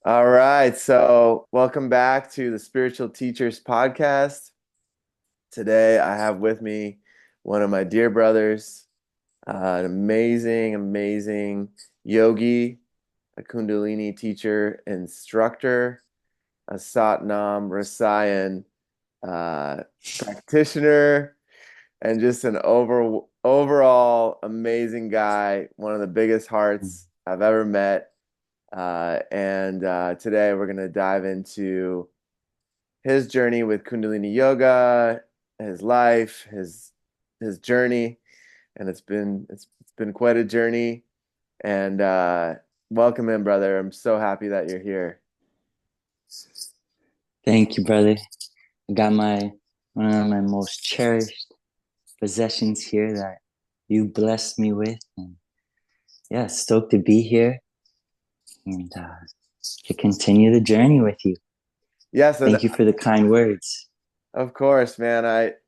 All right, so welcome back to the Spiritual Teachers Podcast. Today I have with me one of my dear brothers, an amazing yogi, a Kundalini teacher, instructor, a Satnam Rasayan practitioner, and just an overall amazing guy, one of the biggest hearts I've ever met. And today we're going to dive into his journey with Kundalini Yoga, his life, his journey, and it's been quite a journey. And welcome in, brother. I'm so happy that you're here. Thank you, brother. I got one of my most cherished possessions here that you blessed me with. And yeah, stoked to be here and to continue the journey with you. Yes, and Thank you for the kind words. of course, man.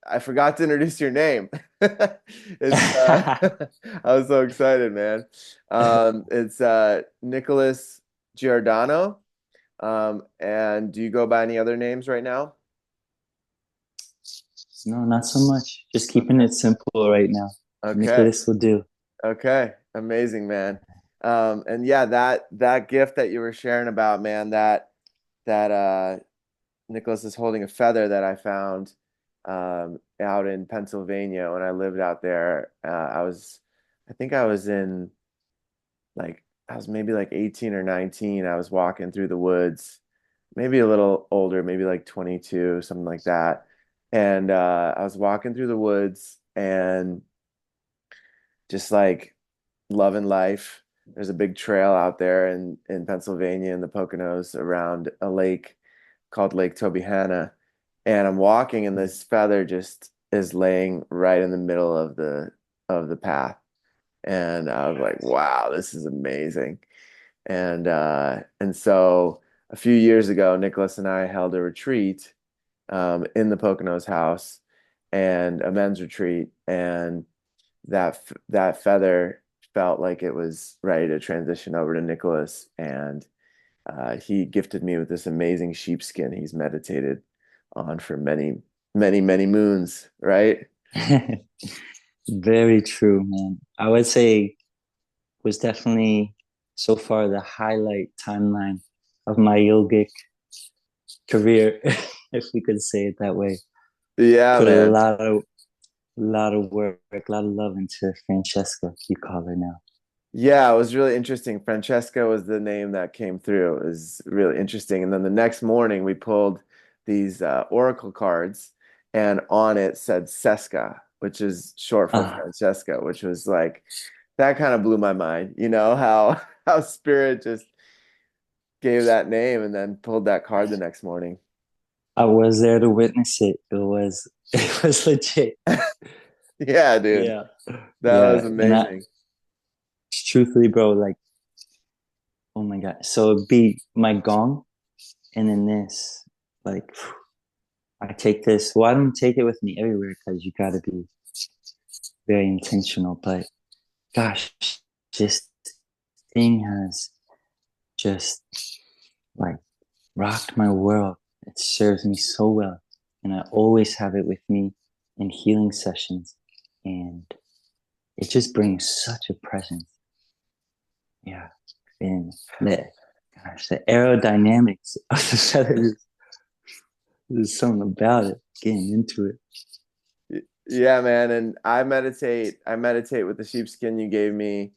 I forgot to introduce your name. It's I was so excited, man. It's Nicholas Giordano. And do you go by any other names right now? No, not so much. Just keeping Okay. it simple right now. Okay. Nicholas will do. Okay. Amazing, man. And yeah, that gift that you were sharing about, man, that Nicholas is holding a feather that I found out in Pennsylvania when I lived out there. I think I was in I was maybe like 18 or 19. I was walking through the woods, maybe a little older, maybe like 22, something like that. And I was walking through the woods and just like loving life. There's a big trail out there in Pennsylvania in the Poconos around a lake called Lake Tobyhanna. And I'm walking and this feather just is laying right in the middle of the path. And I was like, wow, this is amazing. And so a few years ago, Nicholas and I held a retreat in the Poconos house and a men's retreat, and that feather felt like it was ready to transition over to Nicholas, and he gifted me with this amazing sheepskin he's meditated on for many moons, right? Very true, man. I would say was definitely so far the highlight timeline of my yogic career, if we could say it that way. Yeah, Put man. a lot of work, a lot of love into Francesca, you call her now. Yeah, it was really interesting. Francesca was the name that came through. It was really interesting. And then the next morning, we pulled these oracle cards, and on it said Seska, which is short for Ah, Francesca, which was like that kind of blew my mind. You know how how spirit just gave that name and then pulled that card the next morning. I was there to witness it. It was legit. Yeah, dude, Yeah. that was Yeah. And I amazing. truthfully, bro, like, oh my God. So it'd be my gong and then this, like, I take this. Well, I don't take it with me everywhere because you got to be very intentional. But gosh, this thing has just like rocked my world. It serves me so well. And I always have it with me in healing sessions. And it just brings such a presence. Yeah. And the aerodynamics of the feathers, there's something about it, getting into it. Yeah, man, and I meditate with the sheepskin you gave me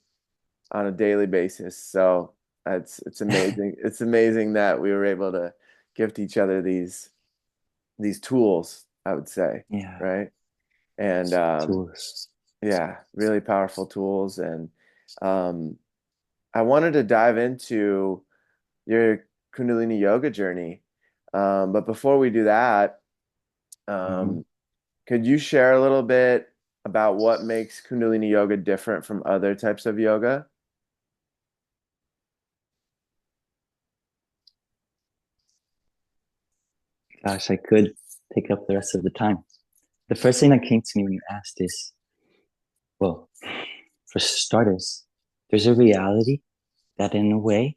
on a daily basis. So it's amazing. It's amazing that we were able to gift each other these tools, I would say, Yeah. right? And Tools. yeah, really powerful tools. And um, I wanted to dive into your Kundalini yoga journey. But before we do that, Mm-hmm. um, could you share a little bit about what makes Kundalini yoga different from other types of yoga? Gosh, I could take up the rest of the time. The first thing that came to me when you asked is, well, for starters, there's a reality that in a way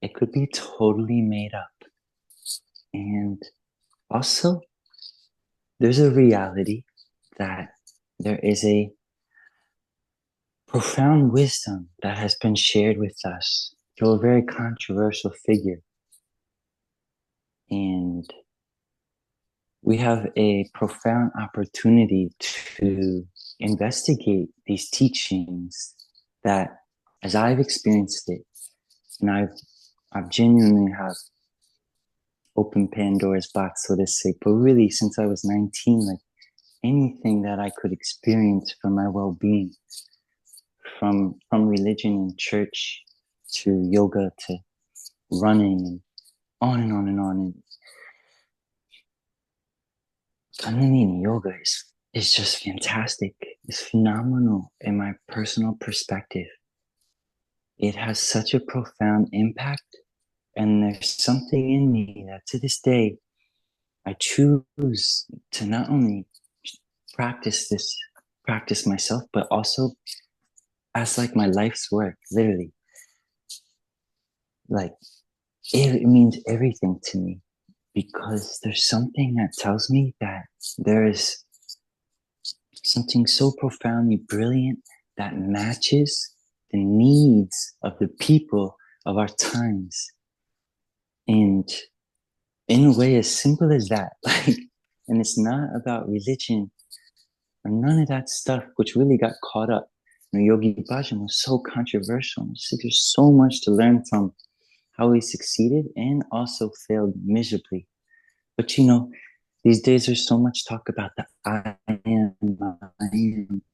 it could be totally made up. And also, there's a reality that there is a profound wisdom that has been shared with us through a very controversial figure. And we have a profound opportunity to investigate these teachings that, as I've experienced it, and I've genuinely have opened Pandora's box, so to say. But really, since I was 19, like anything that I could experience for my well-being, from religion and church to yoga to running and on and on and on. And Kundalini Yoga is just fantastic. It's phenomenal in my personal perspective. It has such a profound impact, and there's something in me that to this day I choose to not only practice myself, but also as like my life's work, literally. Like it means everything to me because there's something that tells me that there is something so profoundly brilliant that matches the needs of the people of our times. And in a way as simple as that, like, and it's not about religion or none of that stuff, which really got caught up. Yogi Bhajan was so controversial. There's so much to learn from how he succeeded and also failed miserably. But these days there's so much talk about the I am.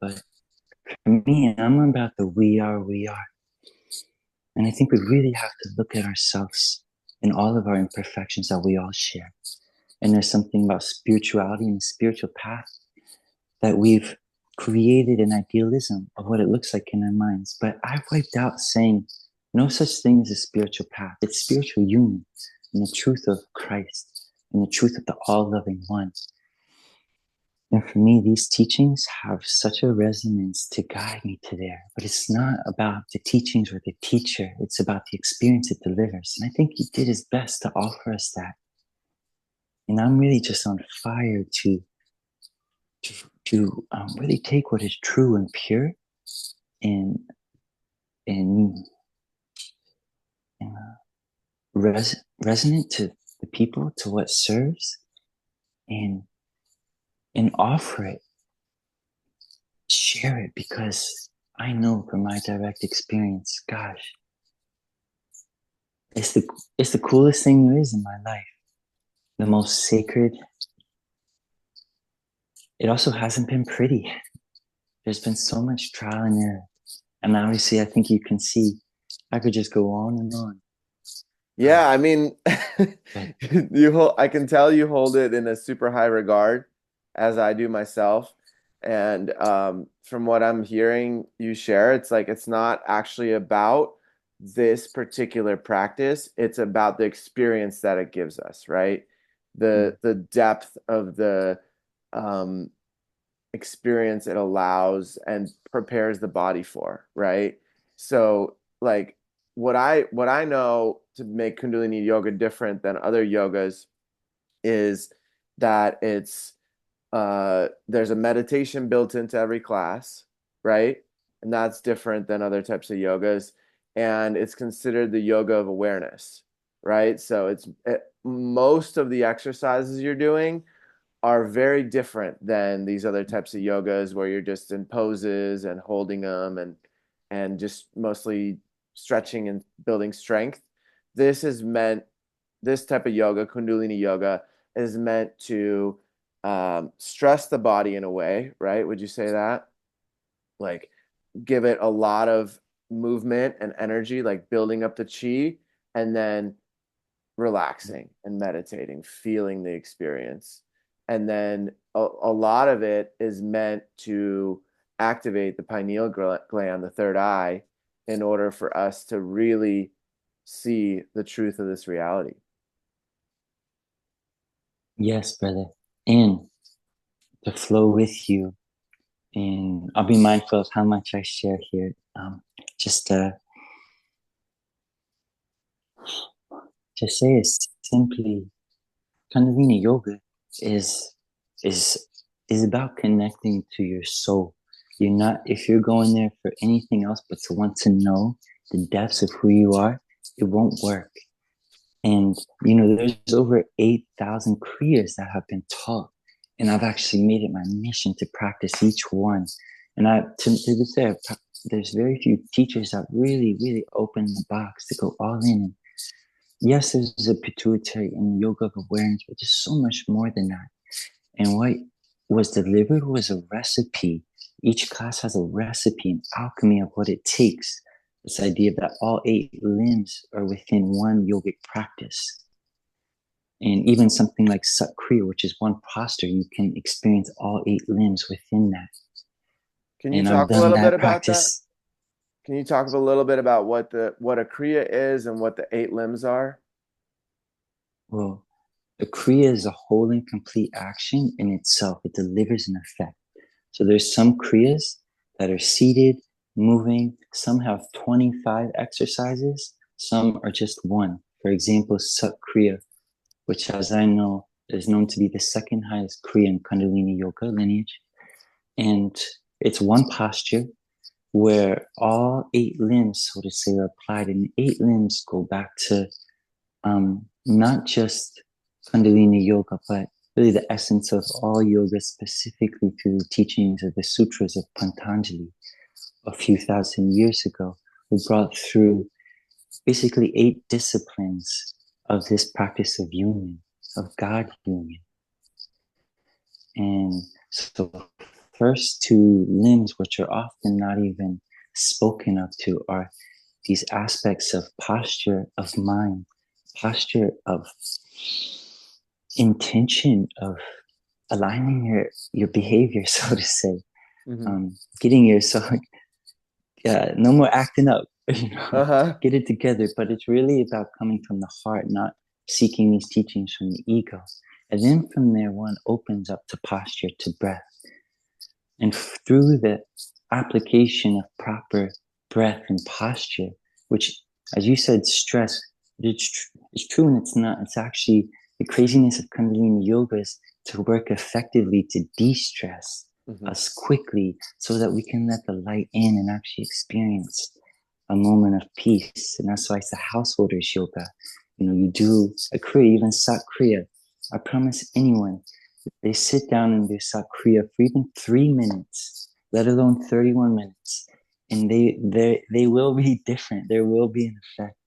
But for me, I'm about the we are, we are. And I think we really have to look at ourselves and all of our imperfections that we all share. And there's something about spirituality and the spiritual path that we've created an idealism of what it looks like in our minds. But I've wiped out saying no such thing as a spiritual path. It's spiritual union in the truth of Christ, in the truth of the all-loving one. And for me, these teachings have such a resonance to guide me to there. But it's not about the teachings or the teacher. It's about the experience it delivers. And I think he did his best to offer us that. And I'm really just on fire to really take what is true and pure and and, and resonant to the people, to what serves, and offer it, share it, because I know from my direct experience, gosh, it's the coolest thing there is in my life, the most sacred. It also hasn't been pretty. There's been so much trial and error, and obviously, I think you can see. I could just go on and on. Yeah, I mean, But I can tell you hold it in a super high regard, as I do myself. And from what I'm hearing you share, it's like it's not actually about this particular practice. It's about the experience that it gives us, right? The depth of the um, experience it allows and prepares the body for, right? So like what I know to make Kundalini yoga different than other yogas is that there's a meditation built into every class, right? And that's different than other types of yogas. And it's considered the yoga of awareness, right? So most of the exercises you're doing are very different than these other types of yogas where you're just in poses and holding them and just mostly stretching and building strength. This is meant this type of yoga, Kundalini yoga, is meant to stress the body in a way, right? Would you say that? Like give it a lot of movement and energy, like building up the chi, and then relaxing and meditating, feeling the experience. And then a lot of it is meant to activate the pineal gland, the third eye, in order for us to really see the truth of this reality. yes, brother, and to flow with you, and I'll be mindful of how much I share here. Just to say is simply Kundalini Yoga is is is about connecting to your soul. You're not if you're going there for anything else but to want to know the depths of who you are, it won't work. And there's over 8,000 kriyas that have been taught, and I've actually made it my mission to practice each one. And to this day, there's very few teachers that really, really open the box to go all in. And yes, there's a pituitary and yoga of awareness, but there's so much more than that. And what was delivered was a recipe. Each class has a recipe and alchemy of what it takes. This idea that all 8 limbs are within one yogic practice. And even something like Sat Kriya, which is one posture, you can experience all 8 limbs within that. Can you And I've talk a done little bit that about that? practice. Can you talk a little bit about what a kriya is and what the 8 limbs are? Well, a Kriya is a whole and complete action in itself. It delivers an effect. So there's some Kriyas that are seated, moving. Some have 25 exercises. Some are just one. For example, Sat Kriya, which, as I know, is known to be the second highest Kriya in Kundalini Yoga lineage. And it's one posture where all 8 limbs, so to say, are applied. And 8 limbs go back to not just Kundalini Yoga, but really the essence of all yoga, specifically through the teachings of the sutras of Patanjali a few thousand years ago, who brought through basically 8 disciplines of this practice of union, of God union. And so first 2 limbs, which are often not even spoken of to, are these aspects of posture of mind, posture of intention, of aligning your behavior, so to say, Mm-hmm. getting yourself, no more acting up, Uh-huh. get it together. But it's really about coming from the heart, not seeking these teachings from the ego. And then from there, one opens up to posture, to breath. And through the application of proper breath and posture, which, as you said, stress, it's true and it's not. It's actually the craziness of Kundalini Yoga is to work effectively to de-stress Mm-hmm. us quickly so that we can let the light in and actually experience a moment of peace. And that's why it's the householder's yoga. You do a kriya, even Sat Kriya. I promise anyone, they sit down and do Sat Kriya for even 3 minutes, let alone 31 minutes, and they will be different. There will be an effect.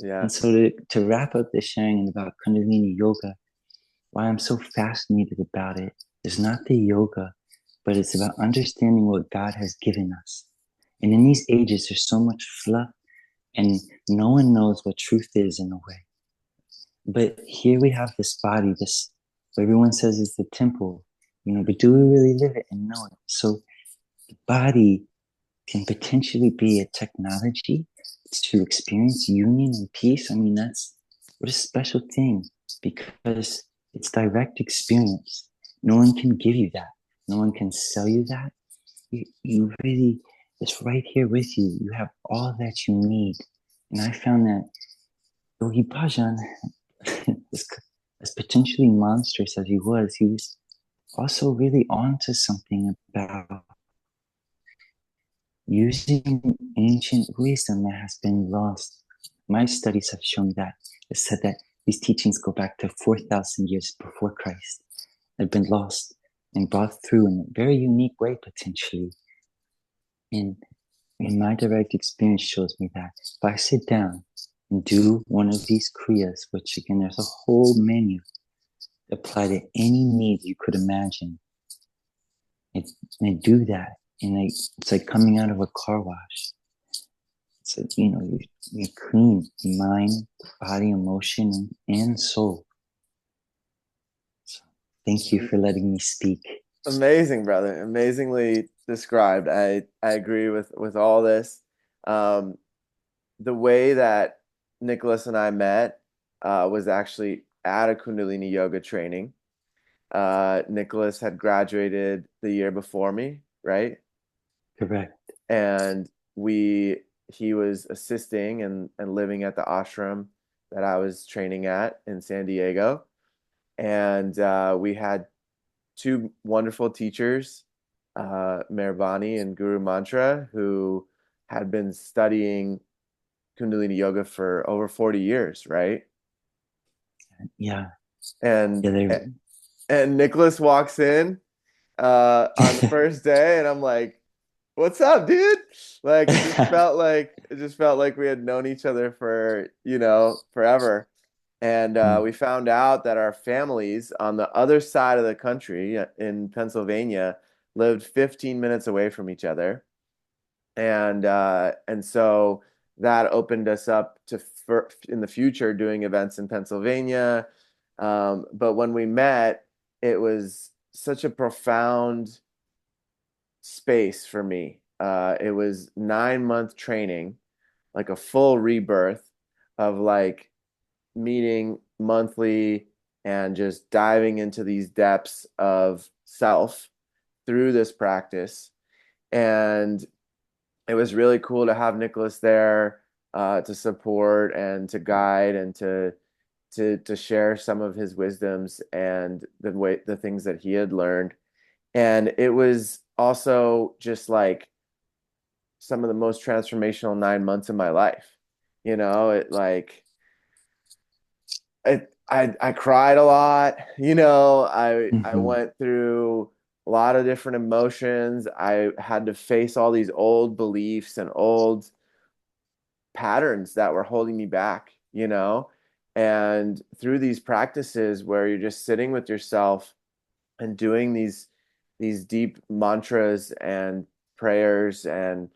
Yeah. And so to wrap up the sharing about Kundalini Yoga, why I'm so fascinated about it is not the yoga, but it's about understanding what God has given us. And in these ages, there's so much fluff, and no one knows what truth is in a way. But here we have this body, this everyone says it's the temple, but do we really live it and know it? So the body can potentially be a technology to experience union and peace. I mean, that's what a special thing, because it's direct experience. No one can give you that. No one can sell you that. You really, it's right here with you. You have all that you need. And I found that Yogi Bhajan, as potentially monstrous as he was also really onto something about using ancient wisdom that has been lost. My studies have shown that. It said that these teachings go back to 4,000 years before Christ. They've been lost and brought through in a very unique way, potentially. And my direct experience shows me that if I sit down and do one of these kriyas, which again, there's a whole menu, apply to any need you could imagine. And I do that, and it's like coming out of a car wash. So, you clean mind, body, emotion, and soul. So thank you for letting me speak. Amazing, brother. Amazingly described. I agree with all this. Um, the way that Nicholas and I met was actually at a Kundalini yoga training. Nicholas had graduated the year before me, right? Correct. And he was assisting and living at the ashram that I was training at in San Diego. And we had two wonderful teachers, Mehrabani and Guru Mantra, who had been studying Kundalini Yoga for over 40 years, right? Yeah. And Yeah. They. and Nicholas walks in on the first day, and I'm like, "What's up, dude?" Like it just felt like we had known each other for, forever. And we found out that our families on the other side of the country in Pennsylvania lived 15 minutes away from each other. And so that opened us up to in the future doing events in Pennsylvania. But when we met, it was such a profound space for me. It was 9 month training, like a full rebirth of like meeting monthly and just diving into these depths of self through this practice. And it was really cool to have Nicholas there to support and to guide and to share some of his wisdoms and the things that he had learned. And it was also just like some of the most transformational 9 months of my life. It like I cried a lot. I Mhm. went through a lot of different emotions. I had to face all these old beliefs and old patterns that were holding me back. And through these practices where you're just sitting with yourself and doing these deep mantras and prayers and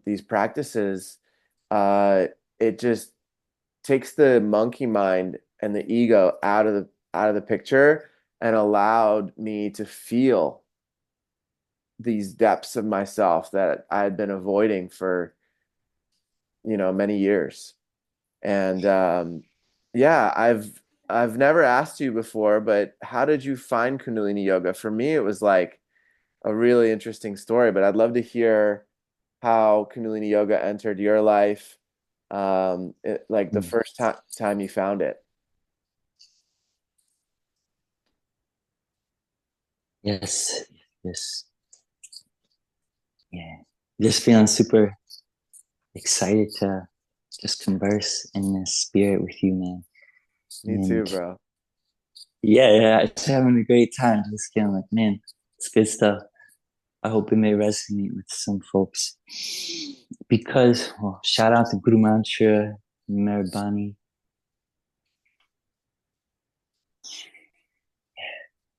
these practices, uh, it just takes the monkey mind and the ego out of the picture and allowed me to feel these depths of myself that I had been avoiding for many years. And yeah, I've never asked you before, but how did you find Kundalini Yoga? For me, it was like a really interesting story, but I'd love to hear how Kundalini Yoga entered your life, like the first time you found it. Yes. Yes. Yeah. Just feeling super excited to just converse in this spirit with you, man. Me too, And bro. yeah, yeah, it's having a great time. Just feeling like, man, it's good stuff. I hope it may resonate with some folks. Because, well, shout out to Guru Mantra, Mehrabani.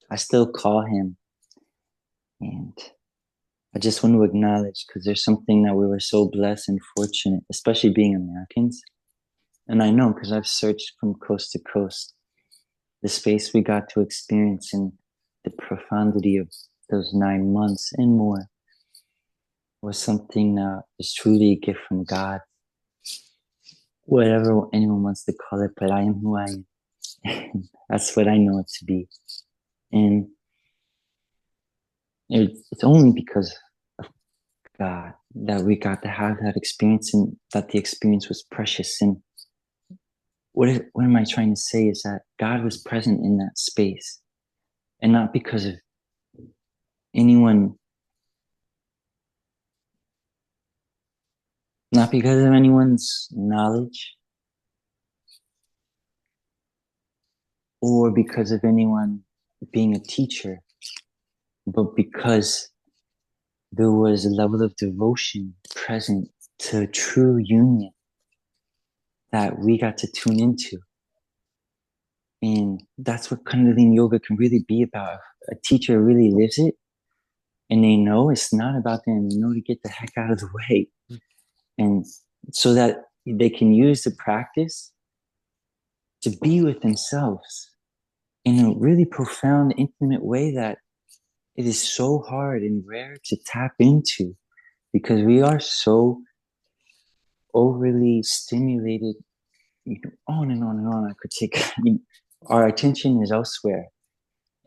I still call him. And I just want to acknowledge because there's something that we were so blessed and fortunate, especially being Americans. And I know because I've searched from coast to coast, the space we got to experience and the profundity of those 9 months and more was something that is truly a gift from God, whatever anyone wants to call it, but I am who I am. That's what I know it to be. And it's only because of God that we got to have that experience and that the experience was precious. And what am I trying to say is that God was present in that space and not because of anyone, not because of anyone's knowledge or because of anyone being a teacher, but because there was a level of devotion present to true union that we got to tune into. And that's what Kundalini Yoga can really be about. A teacher really lives it and they know it's not about them. They know to get the heck out of the way. And so that they can use the practice to be with themselves in a really profound, intimate way that it is so hard and rare to tap into because we are so overly stimulated, on and on and on. I could take, our attention is elsewhere.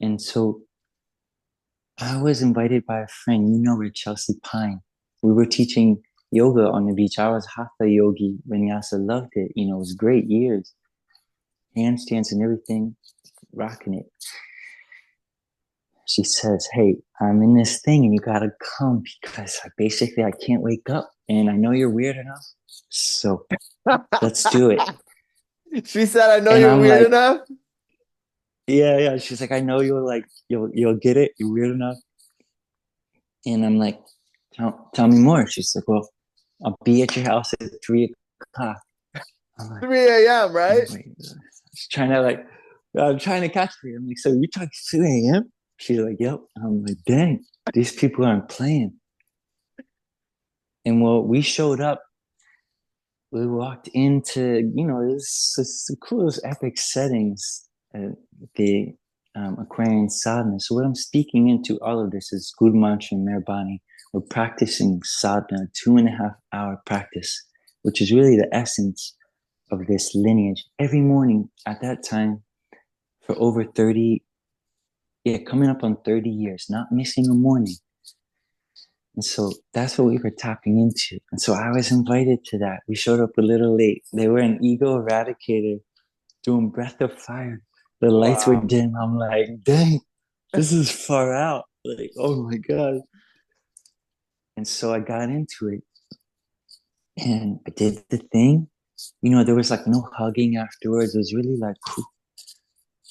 And so I was invited by a friend, her, Chelsea Pine. We were teaching yoga on the beach. I was Hatha yogi. Vinyasa, loved it. You know, it was great years. Handstands and everything, rocking it. She says, "Hey, I'm in this thing and you gotta come because basically I can't wake up and I know you're weird enough. So let's do it." She said, I know And you're I'm weird like, enough. yeah, yeah. She's like, "I know you'll get it. You're weird enough." And I'm like, tell me more. She's like, "Well, I'll be at your house at 3 o'clock." I'm like, 3 a.m., right? wait. She's trying to like, I'm trying to catch me. I'm like, so you talking 2 a.m.? She's like, yep. I'm like, dang, these people aren't playing. And well, we showed up. We walked into, you know, this the coolest epic settings, the Aquarian sadhana. So what I'm speaking into all of this is Guru Mantra and Meherbani. We're practicing sadhana, 2.5 hour practice, which is really the essence of this lineage. Every morning at that time for over 30, yeah, coming up on 30 years, not missing a morning. And so that's what we were tapping into. And so I was invited to that. We showed up a little late. They were an ego eradicator doing breath of fire. The lights were Wow. dim. I'm like, dang, this is far out. Like, oh my God. And so I got into it and I did the thing. You know, there was like no hugging afterwards. It was really like, whew.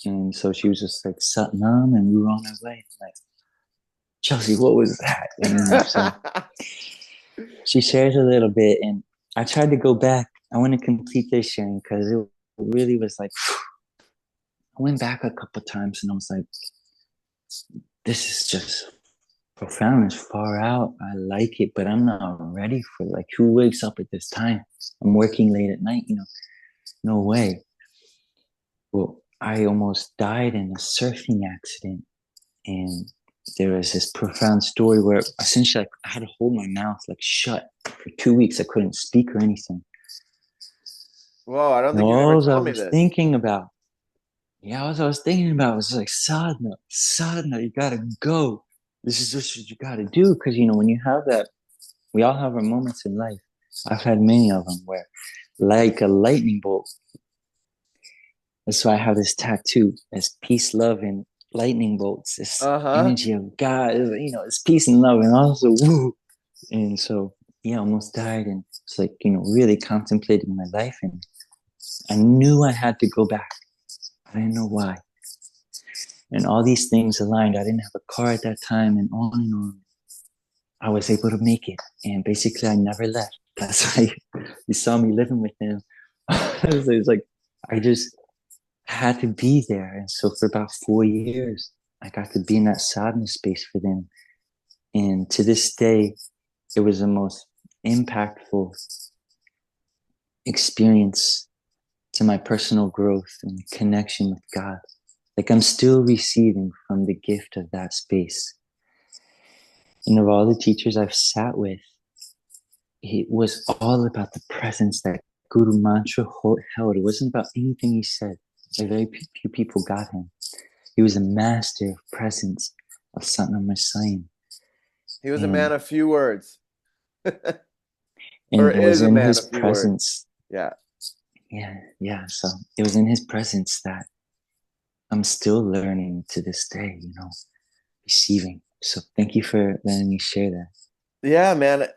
And so she was just like, Satnam, and we were on our way. Like, Chelsea, what was that? And, you know, so she shares a little bit, and I tried to go back. I want to complete this sharing because it really was like, I went back a couple times and I was like, this is just profound. It's far out. I like it, but I'm not ready for it. Like, who wakes up at this time? I'm working late at night, you know, no way. Well, I almost died in a surfing accident. And there was this profound story where essentially like, I had to hold my mouth like shut for 2 weeks. I couldn't speak or anything. Whoa, I don't And think you've ever all I told me was this. thinking about, yeah, all I was thinking about was like, sadhana, sadhana, you gotta go. This is just what you gotta do. Cause you know, when you have that, we all have our moments in life. I've had many of them where like a lightning bolt. That's why I have this tattoo as peace, love, and lightning bolts. This Uh-huh. energy of God, you know, it's peace and love, and also woo. And so, yeah, almost died, and it's like, you know, really contemplating my life, and I knew I had to go back. I didn't know why, and all these things aligned. I didn't have a car at that time, and on and on. I was able to make it, and basically, I never left. That's why you saw me living with him. So it's like I just had to be there. And so for about 4 years, I got to be in that sadness space for them. And to this day, it was the most impactful experience to my personal growth and connection with God. Like I'm still receiving from the gift of that space. And of all the teachers I've sat with, it was all about the presence that Guru Mantra held. It wasn't about anything he said. Like very few people got him. He was a master of presence of Satnam Rasayam. He was a man And of few words. Or and it was is a in man his of few words. presence. Yeah. Yeah, yeah. So it was in his presence that I'm still learning to this day, you know, receiving. So thank you for letting me share that. Yeah, man.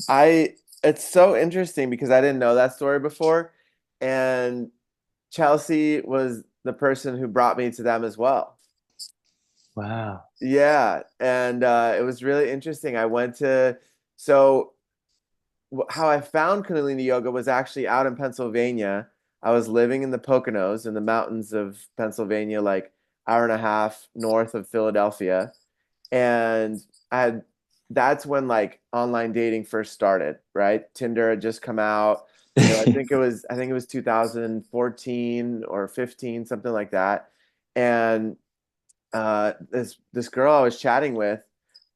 I it's so interesting because I didn't know that story before. And Chelsea was the person who brought me to them as well. Wow. Yeah, and it was really interesting. I went to so how I found Kundalini Yoga was actually out in Pennsylvania. I was living in the Poconos in the mountains of Pennsylvania, like hour and a half north of Philadelphia, and I had that's when like online dating first started, right? Tinder had just come out. You know, I think it was 2014 or 15, something like that. And this girl I was chatting with,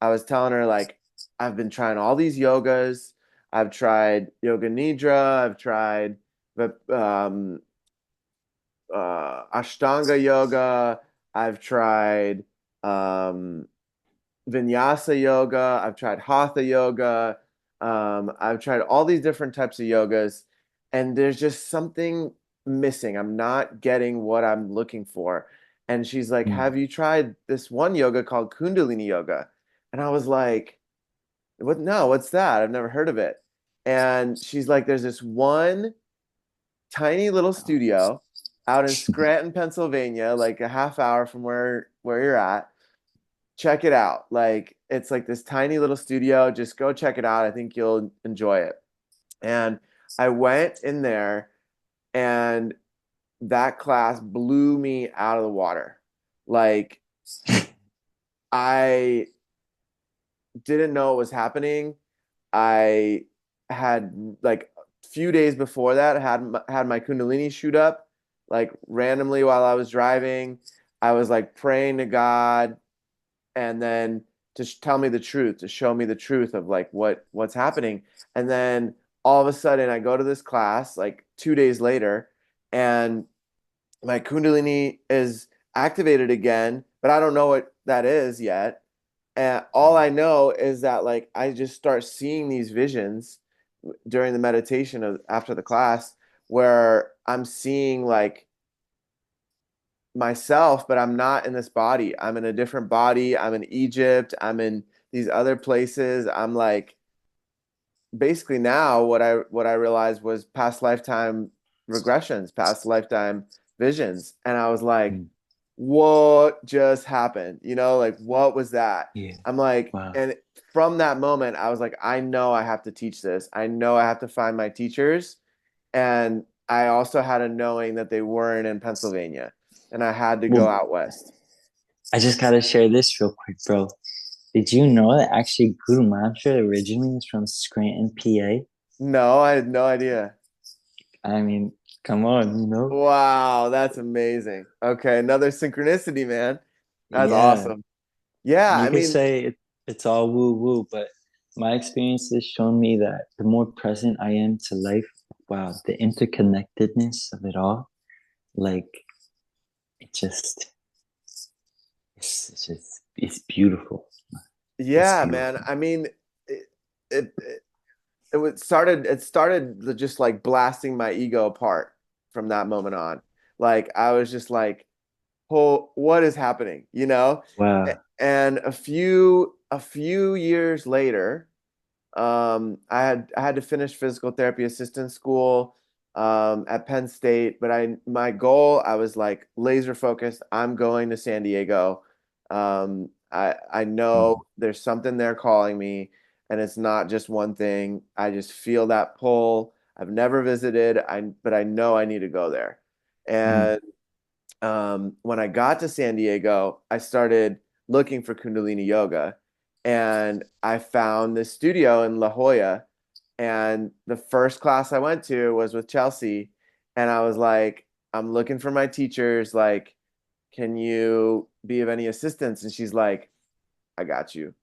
I was telling her like I've been trying all these yogas. I've tried yoga nidra. I've tried Ashtanga yoga. I've tried um, Vinyasa yoga. I've tried Hatha yoga. I've tried all these different types of yogas, and there's just something missing. I'm not getting what I'm looking for. And she's like, Mm. "Have you tried this one yoga called Kundalini Yoga?" And I was like, "What? No, what's that? I've never heard of it." And she's like, "There's this one tiny little studio out in Scranton, Pennsylvania, like a half hour from where you're at. Check it out. Like it's like this tiny little studio. Just go check it out. I think you'll enjoy it." And I went in there, and that class blew me out of the water. Like I didn't know what was happening. I had like a few days before that had my Kundalini shoot up like randomly while I was driving. I was like praying to God, and then to tell me the truth, to show me the truth of like what's happening. And then all of a sudden I go to this class like 2 days later, and my Kundalini is activated again, but I don't know what that is yet. And all I know is that like I just start seeing these visions during the meditation after the class, where I'm seeing like myself, but I'm not in this body. I'm in a different body. I'm in Egypt. I'm in these other places. I'm like basically now what I realized was past lifetime regressions, past lifetime visions. And I was like, Mm. what just happened? Like what was that? Yeah. I'm like, Wow. and from that moment, I was like, I know I have to teach this. I know I have to find my teachers. And I also had a knowing that they weren't in Pennsylvania, and I had to go Well, out west. I just gotta share this real quick, bro. Did you know that actually Guru Mantra originally is from Scranton, PA? No, I had no idea. I mean, come on, you know? Wow, that's amazing. Okay, another synchronicity, man. That's Yeah. awesome. Yeah, You I could mean, say it's all woo woo, but my experience has shown me that the more present I am to life, wow, the interconnectedness of it all, like it just, it's beautiful. It's yeah, man. beautiful. I mean, it it, it started just like blasting my ego apart from that moment on. Like I was just like, "Oh, what is happening?" Wow. And a few years later, I had to finish physical therapy assistant school at Penn State, but my goal, I was like laser focused. I'm going to San Diego. I know Mm, there's something there calling me, and it's not just one thing. I just feel that pull. I've never visited, but I know I need to go there. mm, And when I got to San Diego, I started looking for Kundalini Yoga, and I found this studio in La Jolla. And the first class I went to was with Chelsea, and I was like, I'm looking for my teachers. Like, can you be of any assistance? And she's like, I got you.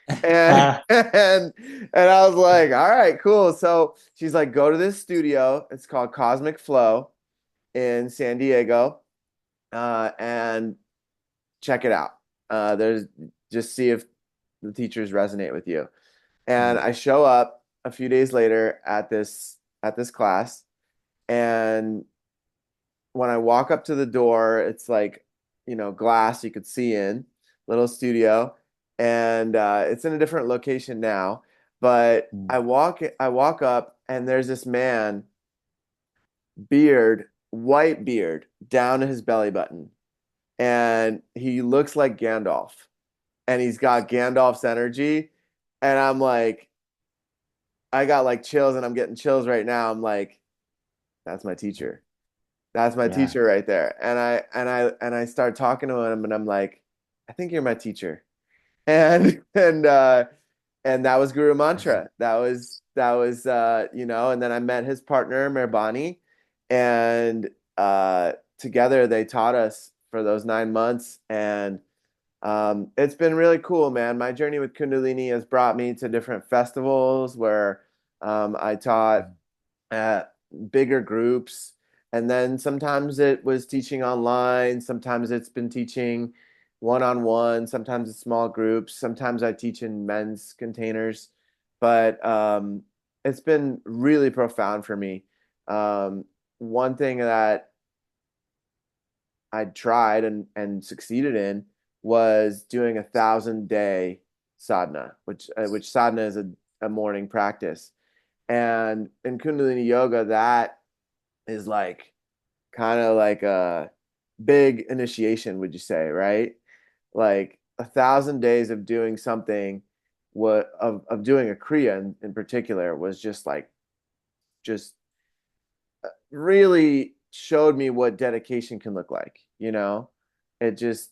And Ah, and I was like, all right, cool. So she's like, go to this studio. It's called Cosmic Flow in San Diego, and check it out. There's Just see if the teachers resonate with you. And mm, I show up a few days later at this class, and when I walk up to the door, it's like, glass you could see in, little studio, and it's in a different location now. But mm. I walk up, and there's this man, beard, white beard, down to his belly button, and he looks like Gandalf, and he's got Gandalf's energy, and I'm like, I got like chills, and I'm getting chills right now. I'm like, that's my teacher. That's my Yeah. teacher right there. And I start talking to him, and I'm like, I think you're my teacher. And and that was Guru Mantra. And then I met his partner, Merbani, and together they taught us for those 9 months. And it's been really cool, man. My journey with Kundalini has brought me to different festivals where I taught Mm, at bigger groups. And then sometimes it was teaching online, sometimes it's been teaching one on one, sometimes it's small groups, sometimes I teach in men's containers. but it's been really profound for me. One thing that I tried and succeeded in was doing 1,000 day sadhana, which sadhana is a morning practice. And in Kundalini Yoga, that is like kind of like a big initiation, would you say, right? Like 1,000 days of doing something, what of doing a kriya in particular was just like just really showed me what dedication can look like, you know? It just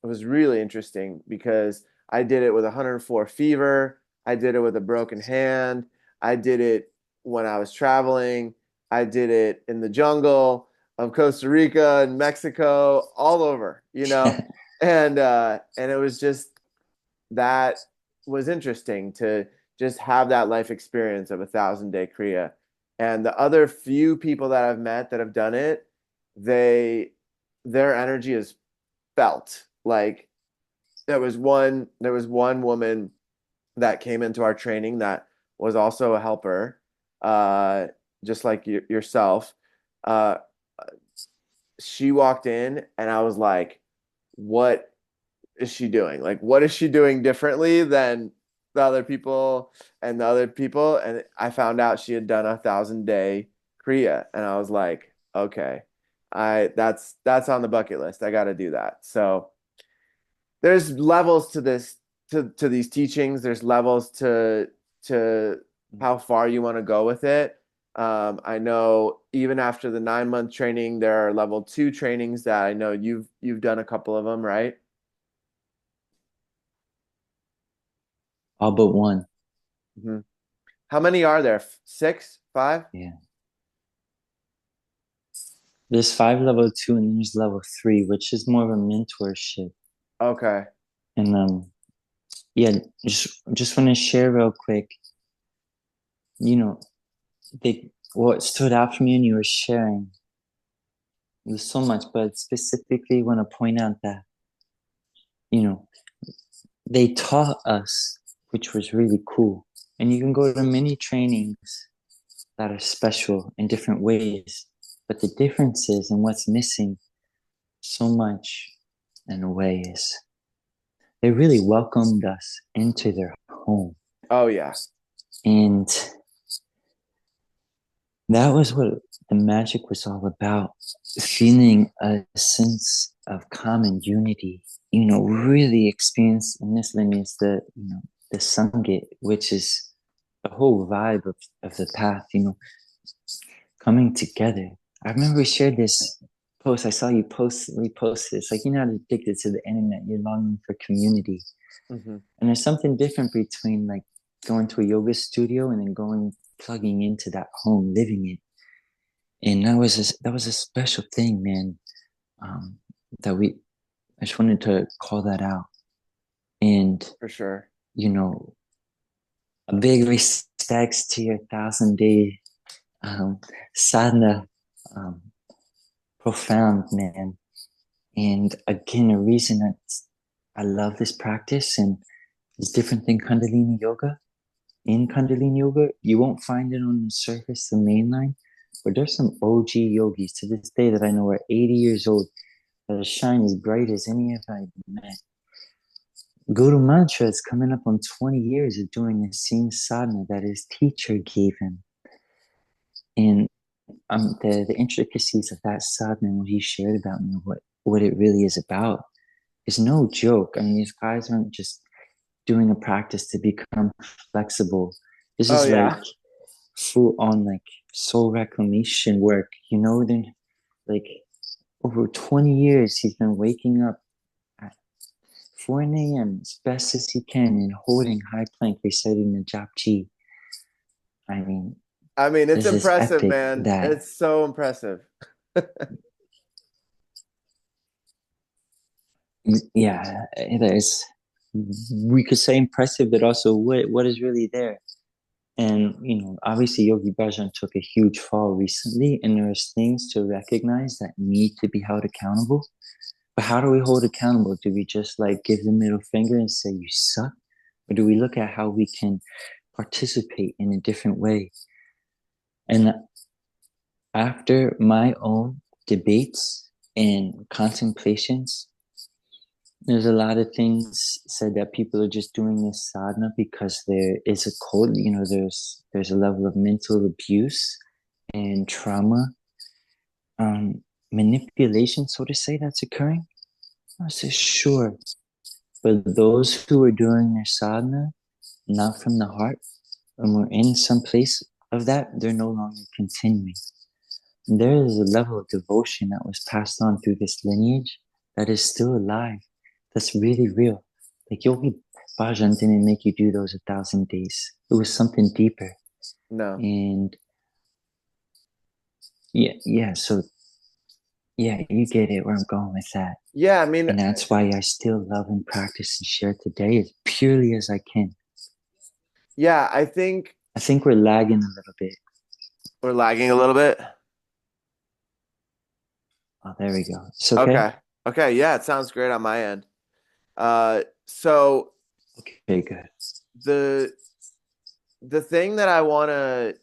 it was really interesting because I did it with 104 fever. I did it with a broken hand. I did it when I was traveling. I did it in the jungle of Costa Rica and Mexico, all over, you know? And it was just that was interesting to just have that life experience of 1,000 day Kriya. And the other few people that I've met that have done it, they their energy is felt. Like there was one woman that came into our training that was also a helper, just like yourself. Uh, she walked in and I was like, what is she doing? Like, what is she doing differently than the other people and the other people? And I found out she had done 1,000 day Kriya. And I was like, okay, that's on the bucket list. I got to do that. So there's levels to this to these teachings. There's levels to how far you want to go with it. I know even after the 9 month training, there are level 2 trainings that I know you've done a couple of them, right? All but one. Mhm. How many are there? Six, five? Yeah. There's 5 level 2 and there's level 3, which is more of a mentorship. Okay, And yeah, just want to share real quick. You know, what stood out for me when you were sharing was so much, but specifically want to point out that you know they taught us, which was really cool. And you can go to many trainings that are special in different ways, but the differences and what's missing so much in a way is they really welcomed us into their home. oh yeah, And that was what the magic was all about, feeling a sense of common unity, really experience, and this means the Sangha, which is the whole vibe of the path, coming together. I remember we shared this post. I saw you repost this. Like, you're not addicted to the internet. You're longing for community. hmm And there's something different between like going to a yoga studio and then plugging into that home, living it. And that was a special thing, man. Um, that I just wanted to call that out. And, for sure. you know, a big respects to your 1,000 day um, sadhana. Um, Profound, man. And again, a reason that I love this practice and it's different than Kundalini Yoga. In Kundalini Yoga, you won't find it on the surface, the main line, but there's some OG yogis to this day that I know are 80 years old that shine as bright as any of I've met. Guru Mantra is coming up on 20 years of doing the same sadhana that his teacher gave him. And the intricacies of that sadhana and what he shared about me, what it really is about, is no joke. I mean, these guys aren't just doing a practice to become flexible. This Oh is like yeah. full on like soul reclamation work. Then like over 20 years, he's been waking up at 4 a.m. as best as he can and holding high plank, reciting the Japji. I mean, I mean, it's this is impressive, epic man. that, It's so impressive. yeah, it is. We could say impressive, but also what is really there. And, obviously Yogi Bhajan took a huge fall recently, and there's things to recognize that need to be held accountable. But how do we hold accountable? Do we just like give the middle finger and say, you suck? Or do we look at how we can participate in a different way. And after my own debates and contemplations, there's a lot of things said that people are just doing this sadhana because there is a code, there's a level of mental abuse and trauma, manipulation, so to say, that's occurring. I said, sure. But those who are doing their sadhana, not from the heart, and we're in some place of that, they're no longer continuing. And there is a level of devotion that was passed on through this lineage that is still alive, that's really real. Like Yogi Bhajan didn't make you do those 1,000 days. It was something deeper. No. And so yeah, you get it where I'm going with that. Yeah, I mean, And that's why I still love and practice and share today as purely as I can. yeah, I think I think we're lagging a little bit. we're lagging a little bit. Oh, there we go. It's okay. Okay. Okay, yeah, it sounds great on my end. So Okay, good. the the thing that I want to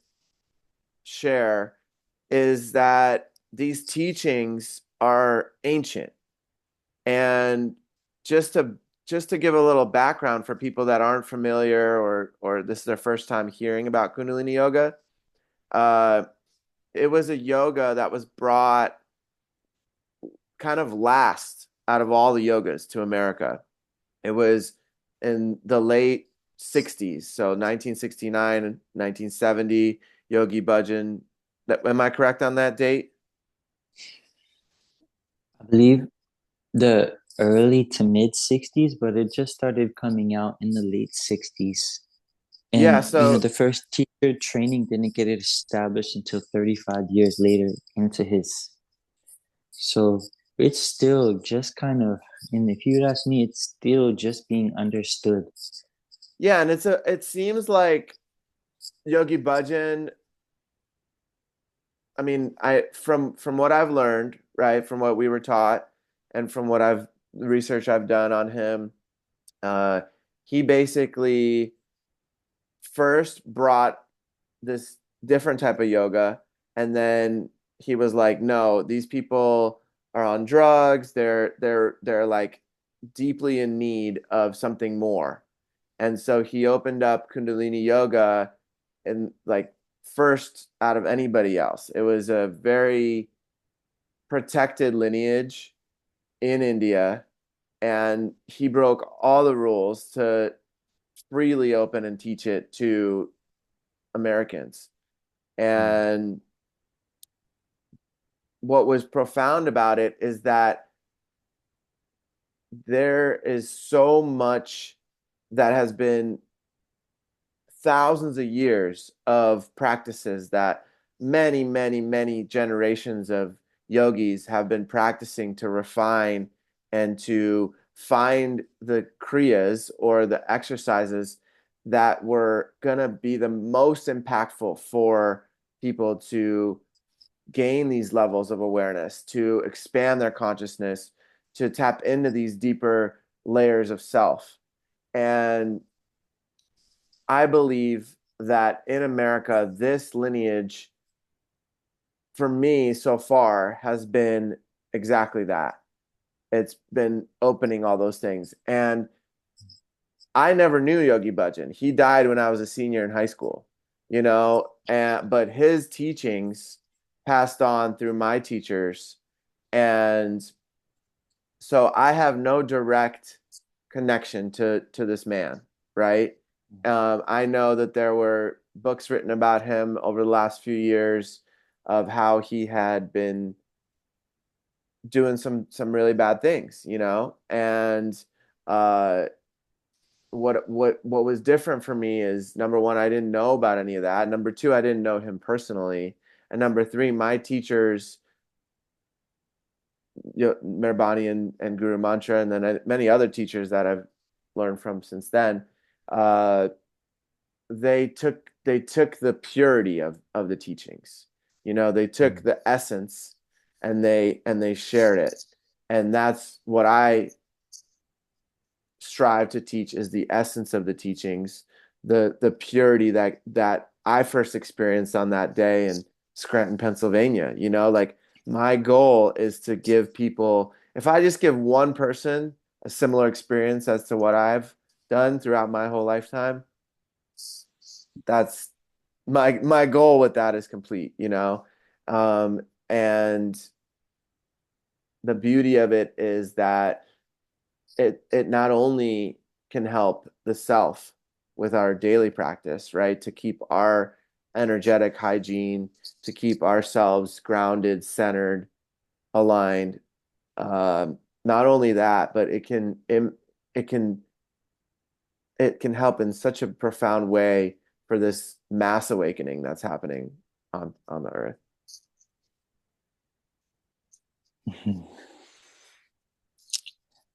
share is that these teachings are ancient. And just to just to give a little background for people that aren't familiar or this is their first time hearing about Kundalini yoga, uh, it was a yoga that was brought kind of last out of all the yogas to America. It was in the late 60s, so 1969 and 1970, Yogi Bhajan. Am I correct on that date? I believe the early to mid 60s, but it just started coming out in the late 60s. Yeah, And, so the first teacher training didn't get it established until 35 years later into his. So it's still just kind of, and if you'd ask me, it's still just being understood. yeah, and it seems like Yogi Bhajan, I mean, I from what I've learned, right, from what we were taught, and from what I've the research I've done on him, uh, he basically first brought this different type of yoga, and then he was like, "No, these people are on drugs. They're like deeply in need of something more." And so he opened up Kundalini Yoga and like first out of anybody else. It was a very protected lineage in India, and he broke all the rules to freely open and teach it to Americans. And what was profound about it is that there is so much that has been thousands of years of practices that many generations of yogis have been practicing to refine and to find the kriyas or the exercises that were going to be the most impactful for people to gain these levels of awareness, to expand their consciousness, to tap into these deeper layers of self. And I believe that in America, this lineage, for me so far, has been exactly that. It's been opening all those things. And I never knew Yogi Bhajan. He died when I was a senior in high school, but his teachings passed on through my teachers. And so I have no direct connection to this man, right? I know that there were books written about him over the last few years of how he had been doing some really bad things, and uh, what was different for me is number one, I didn't know about any of that. Number two, I didn't know him personally, and number three, my teachers, Merbani and Guru Mantra, and then many other teachers that I've learned from since then. Uh, they took the purity of the teachings. They took the essence and they shared it. And that's what I strive to teach is the essence of the teachings, the purity that I first experienced on that day in Scranton, Pennsylvania. You know, like my goal is to give people, if I just give one person a similar experience as to what I've done throughout my whole lifetime, that's my goal with that is complete, you know. And the beauty of it is that it not only can help the self with our daily practice, right? To keep our energetic hygiene, to keep ourselves grounded, centered, aligned. Not only that, but it can it can help in such a profound way for this mass awakening that's happening on the earth.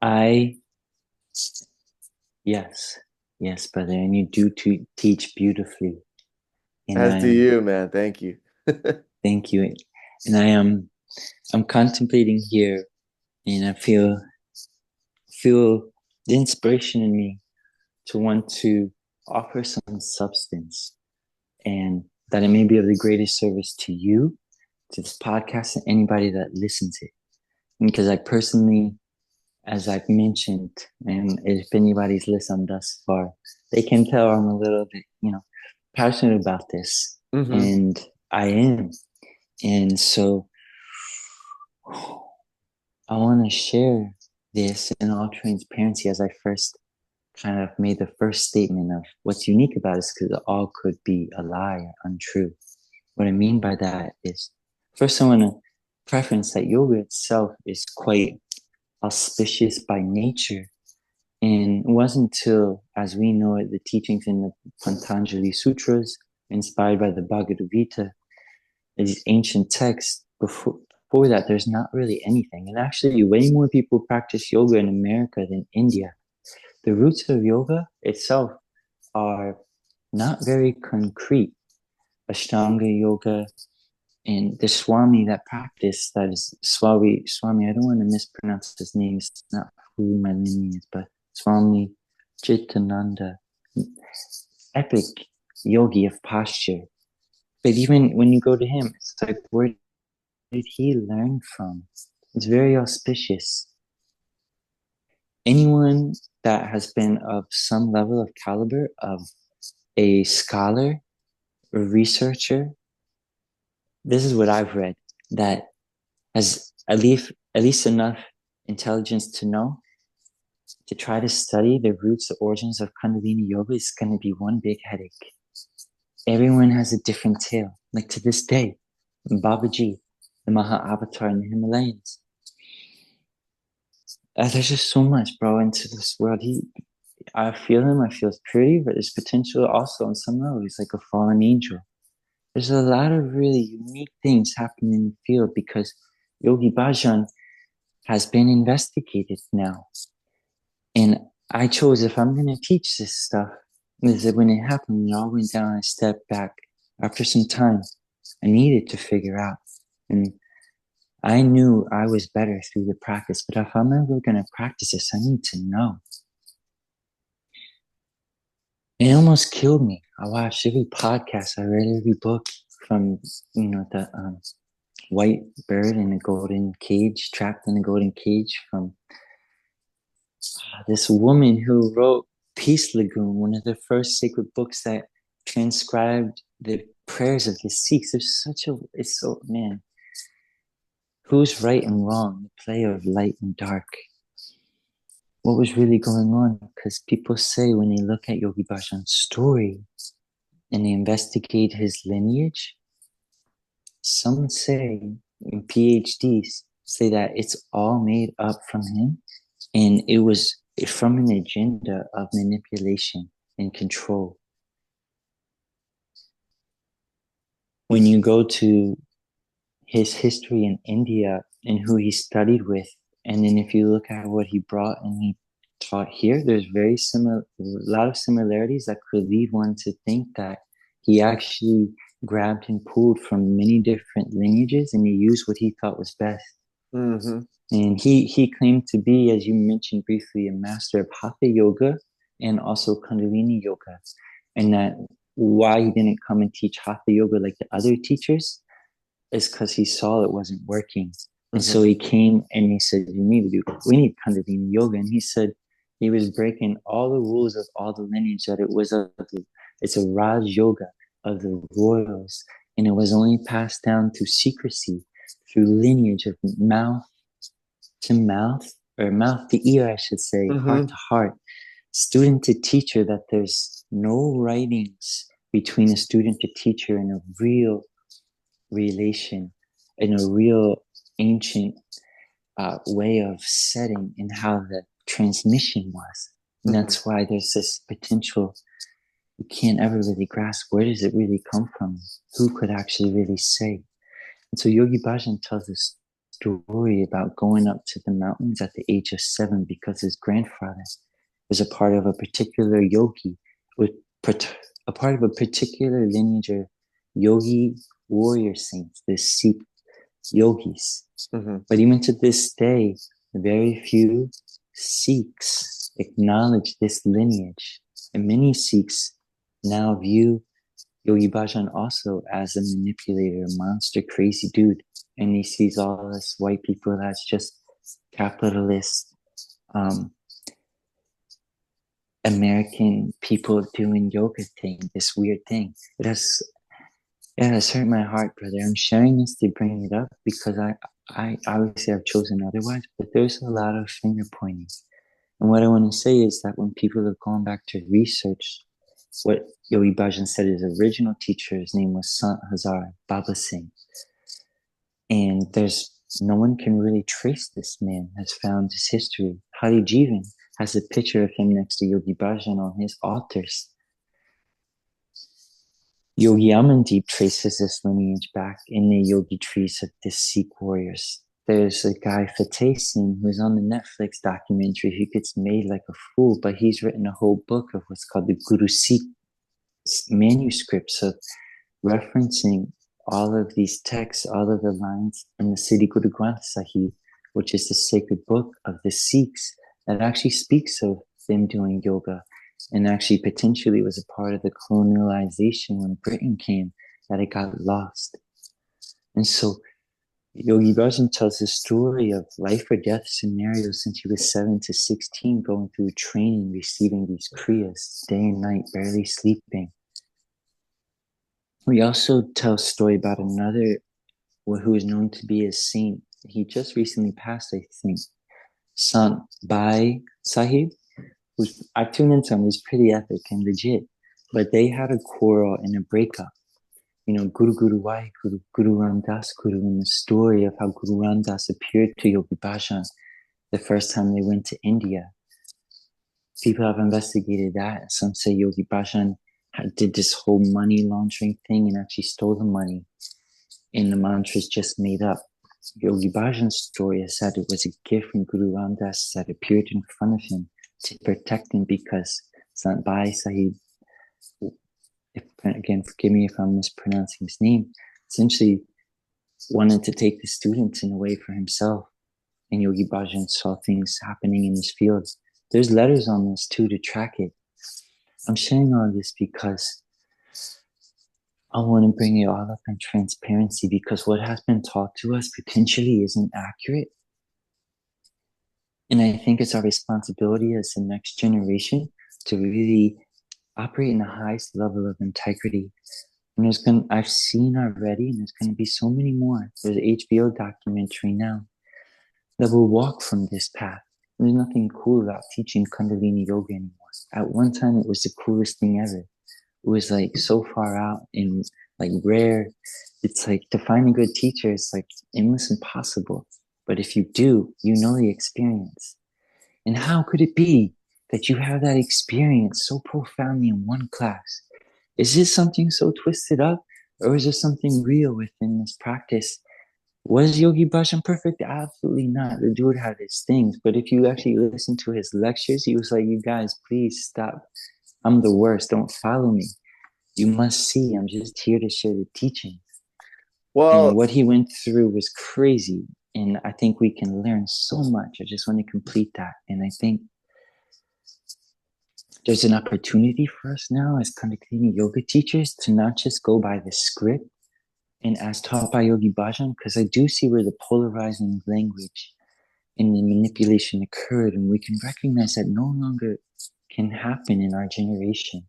I yes, yes, brother, and you do teach beautifully, and As I do am you, man. Thank you. thank you, and I'm contemplating here, and I feel the inspiration in me to want to offer some substance, and that it may be of the greatest service to you, to this podcast, and anybody that listens it, because I personally, as I've mentioned, and if anybody's listened thus far, they can tell I'm a little bit, passionate about this. Hmm. And I am. And so I want to share this in all transparency as I first kind of made the first statement of what's unique about it is because it all could be a lie or untrue. What I mean by that is, first, I want to preference that yoga itself is quite auspicious by nature. And it wasn't until, as we know it, the teachings in the Patanjali Sutras, inspired by the Bhagavad Gita, these ancient texts, before that, there's not really anything. And actually, way more people practice yoga in America than India. The roots of yoga itself are not very concrete. Ashtanga yoga and the Swami that practice, that is Swami, I don't want to mispronounce his name, it's not who my name is, but Swami Chitananda, epic yogi of posture. But even when you go to him, it's like, where did he learn from? It's very auspicious. Anyone that has been of some level of caliber of a scholar or researcher, this is what I've read, that has at least enough intelligence to know to try to study the roots, the origins of Kundalini Yoga is going to be one big headache. Everyone has a different tale. Like to this day, Babaji, the Maha Avatar in the Himalayas. There's just so much, bro, into this world. I feel him. I feel his purity, but there's potential also on some level. He's like a fallen angel. There's a lot of really unique things happening in the field because Yogi Bhajan has been investigated now. And I chose, if I'm going to teach this stuff, is that when it happened, it all went down, I stepped back. After some time, I needed to figure out. And I knew I was better through the practice, but if I'm ever going to practice this, I need to know. It almost killed me. I watched every podcast. I read every book from, the White Bird in a Golden Cage, Trapped in a Golden Cage, from this woman who wrote Peace Lagoon, one of the first sacred books that transcribed the prayers of the Sikhs. Man, who's right and wrong? The play of light and dark. What was really going on? Because people say when they look at Yogi Bhajan's story and they investigate his lineage, some say, and PhDs say that it's all made up from him, and it was from an agenda of manipulation and control. When you go to his history in India and who he studied with, and then if you look at what he brought and he taught here, there's a lot of similarities that could lead one to think that he actually grabbed and pulled from many different lineages and he used what he thought was best. Hmm. And he claimed to be, as you mentioned briefly, a master of Hatha yoga and also Kundalini yoga. And that why he didn't come and teach Hatha yoga like the other teachers is because he saw it wasn't working. And Mm-hmm. so he came and he said, we need Kundalini yoga. And he said he was breaking all the rules of all the lineage, that it's a Raj yoga of the royals. And it was only passed down through secrecy, through lineage of mouth to mouth, or mouth to ear, I should say, heart Mm-hmm. to heart, student to teacher, that there's no writings between a student to teacher in a real relation, in a real ancient way of setting and how the transmission was. And Mm-hmm. that's why there's this potential. You can't ever really grasp where does it really come from? Who could actually really say? And so Yogi Bhajan tells this story about going up to the mountains at the age of 7 because his grandfather was a part of a particular yogi, with a part of a particular lineage of yogi warrior saints, the Sikh yogis. Mm-hmm. But even to this day, very few Sikhs acknowledge this lineage. And many Sikhs now view Yogi Bhajan also as a manipulator, a monster, crazy dude. And he sees all us white people as just capitalist, um, American people doing yoga thing, this weird thing. It has hurt my heart, brother. I'm sharing this to bring it up because I obviously have chosen otherwise, but there's a lot of finger pointing. And what I want to say is that when people have gone back to research what Yogi Bhajan said, his original teacher, his name was Sant Hazar Baba Singh. And there's no one can really trace this man, has found his history. Hari Jivan has a picture of him next to Yogi Bhajan on his altars. Yogi Amandeep traces this lineage back in the yogi trees of the Sikh warriors. There's a guy, Fateh Singh, who's on the Netflix documentary who gets made like a fool, but he's written a whole book of what's called the Guru Sikh manuscripts of referencing all of these texts, all of the lines in the Siddhi Guru Granth Sahib, which is the sacred book of the Sikhs that actually speaks of them doing yoga, and actually potentially was a part of the colonialization when Britain came, that it got lost. And so Yogi Bhajan tells the story of life or death scenarios since he was 7 to 16, going through training, receiving these kriyas day and night, barely sleeping. We also tell a story about another who is known to be a saint. He just recently passed, I think. Sant Bai Sahib, who's I tuned into him. He's pretty epic and legit. But they had a quarrel and a breakup. Guru Wai, Guru Ramdas Guru, and the story of how Guru Ramdas appeared to Yogi Bhajan the first time they went to India. People have investigated that. Some say Yogi Bhajan did this whole money laundering thing and actually stole the money, and the mantra's just made up. Yogi Bhajan's story is that it was a gift from Guru Ramdas that appeared in front of him to protect him because Sant Bhai Sahib, again, forgive me if I'm mispronouncing his name, essentially wanted to take the students in a way for himself. And Yogi Bhajan saw things happening in his fields. There's letters on this too to track it. I'm sharing all this because I want to bring it all up in transparency, because what has been taught to us potentially isn't accurate. And I think it's our responsibility as the next generation to really operate in the highest level of integrity. And I've seen already, and there's going to be so many more. There's an HBO documentary now that will walk from this path. There's nothing cool about teaching Kundalini Yoga anymore. At one time, it was the coolest thing ever. It was like so far out and like rare. It's like to find a good teacher, it's like almost impossible. But if you do, you know the experience. And how could it be that you have that experience so profoundly in one class? Is this something so twisted up, or is there something real within this practice? Was Yogi Bhajan perfect? Absolutely not. The dude had his things. But if you actually listen to his lectures, he was like, you guys, please stop. I'm the worst. Don't follow me. You must see. I'm just here to share the teaching. And Well, what he went through was crazy. And I think we can learn so much. I just want to complete that. And I think there's an opportunity for us now as Kundalini yoga teachers to not just go by the script and as taught by Yogi Bhajan, because I do see where the polarizing of language and the manipulation occurred, and we can recognize that no longer can happen in our generation.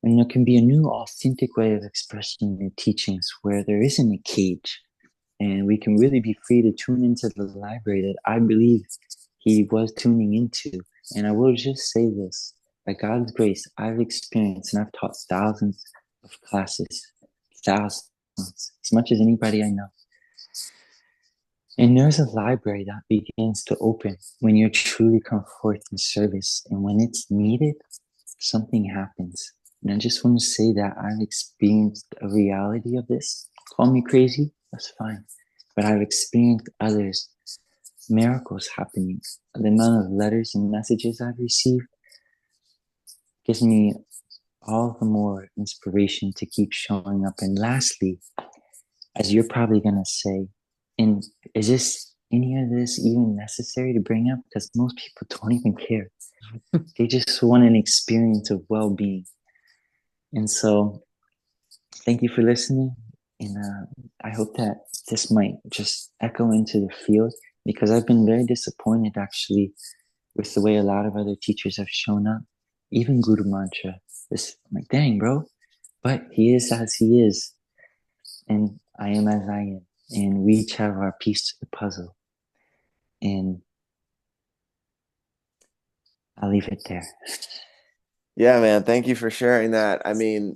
And there can be a new, authentic way of expressing the teachings where there isn't a cage, and we can really be free to tune into the library that I believe he was tuning into. And I will just say this, by God's grace, I've experienced and I've taught thousands of classes, thousands, as much as anybody I know. And there's a library that begins to open when you truly come forth in service. And when it's needed, something happens. And I just want to say that I've experienced a reality of this. Call me crazy, that's fine. But I've experienced others, miracles happening. The amount of letters and messages I've received gives me all the more inspiration to keep showing up. And lastly, as you're probably going to say, and is this any of this even necessary to bring up? Because most people don't even care. They just want an experience of well-being. And so thank you for listening. And I hope that this might just echo into the field, because I've been very disappointed actually with the way a lot of other teachers have shown up. Even Guru Mantra. I'm like, dang, bro. But he is as he is. And I am as I am. And we each have our piece to the puzzle. And I'll leave it there. Yeah, man. Thank you for sharing that. I mean,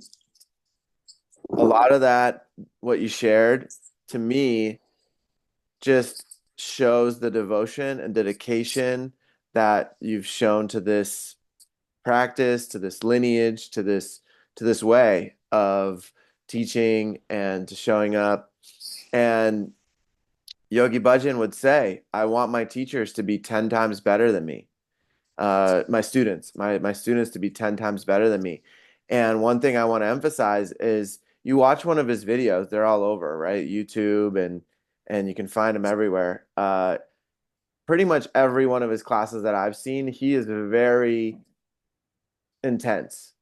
a lot of that, what you shared to me, just shows the devotion and dedication that you've shown to this practice, to this lineage, to this way of teaching and to showing up. And Yogi Bhajan would say, I want my teachers to be 10 times better than me. My students to be 10 times better than me. And one thing I want to emphasize is you watch one of his videos, they're all over, right? YouTube and you can find them everywhere. Pretty much every one of his classes that I've seen, he is very intense.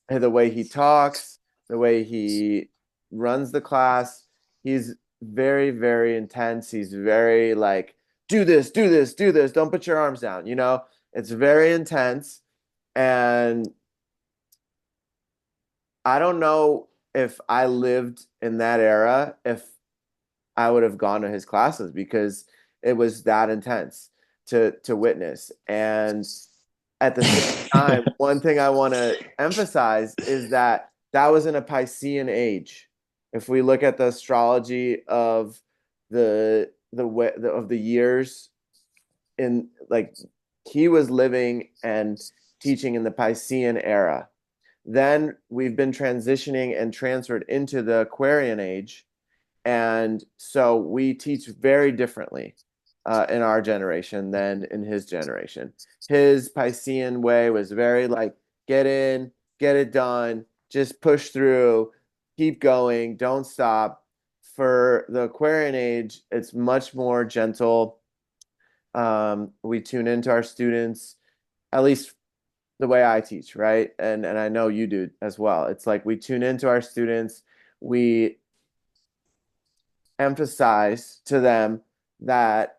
The way he talks, the way he runs the class, he's very, very intense. He's very like, do this, do this, do this. Don't put your arms down. You know, it's very intense. And I don't know if I lived in that era, if I would have gone to his classes because it was that intense to witness. And at the same time, one thing I want to emphasize is that that was in a Piscean age. If we look at the astrology of of the years in like he was living and teaching in the Piscean era. Then we've been transitioning and transferred into the Aquarian age, and so we teach very differently in our generation than in his generation. His Piscean way was very like, get in, get it done, just push through, keep going, don't stop. For the Aquarian age, it's much more gentle. We tune into our students, at least the way I teach, right? And I know you do as well. It's like we tune into our students, we emphasize to them that,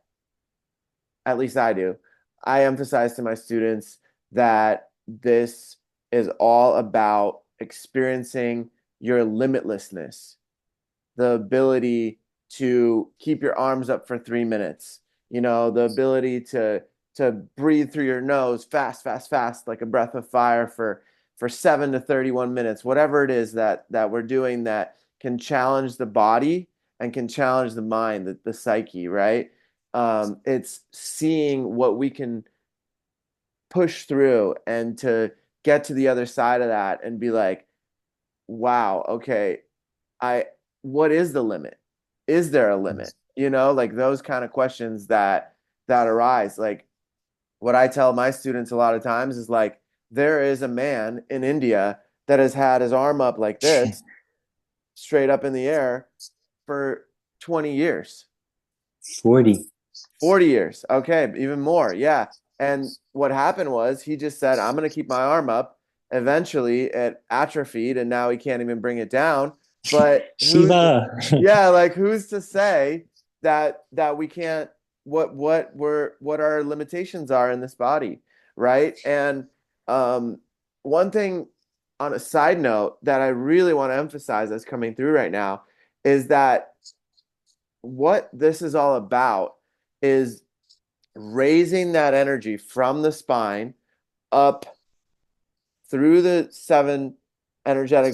at least I do, I emphasize to my students that this is all about experiencing your limitlessness, the ability to keep your arms up for 3 minutes, you know, the ability to breathe through your nose fast, fast, fast, like a breath of fire for 7 to 31 minutes, whatever it is that we're doing that can challenge the body and can challenge the mind, the psyche, right? It's seeing what we can push through and to get to the other side of that and be like, wow, okay, I what is the limit? Is there a limit? You know, like those kind of questions that arise. Like what I tell my students a lot of times is like, there is a man in India that has had his arm up like this, straight up in the air for 20 years. 40. 40 years. Okay, even more. Yeah. And what happened was he just said, I'm going to keep my arm up. Eventually it atrophied and now he can't even bring it down. But Shiva. yeah, like who's to say that we can't, what our limitations are in this body, right? And um, one thing on a side note that I really want to emphasize that's coming through right now is that what this is all about is raising that energy from the spine up through the seven energetic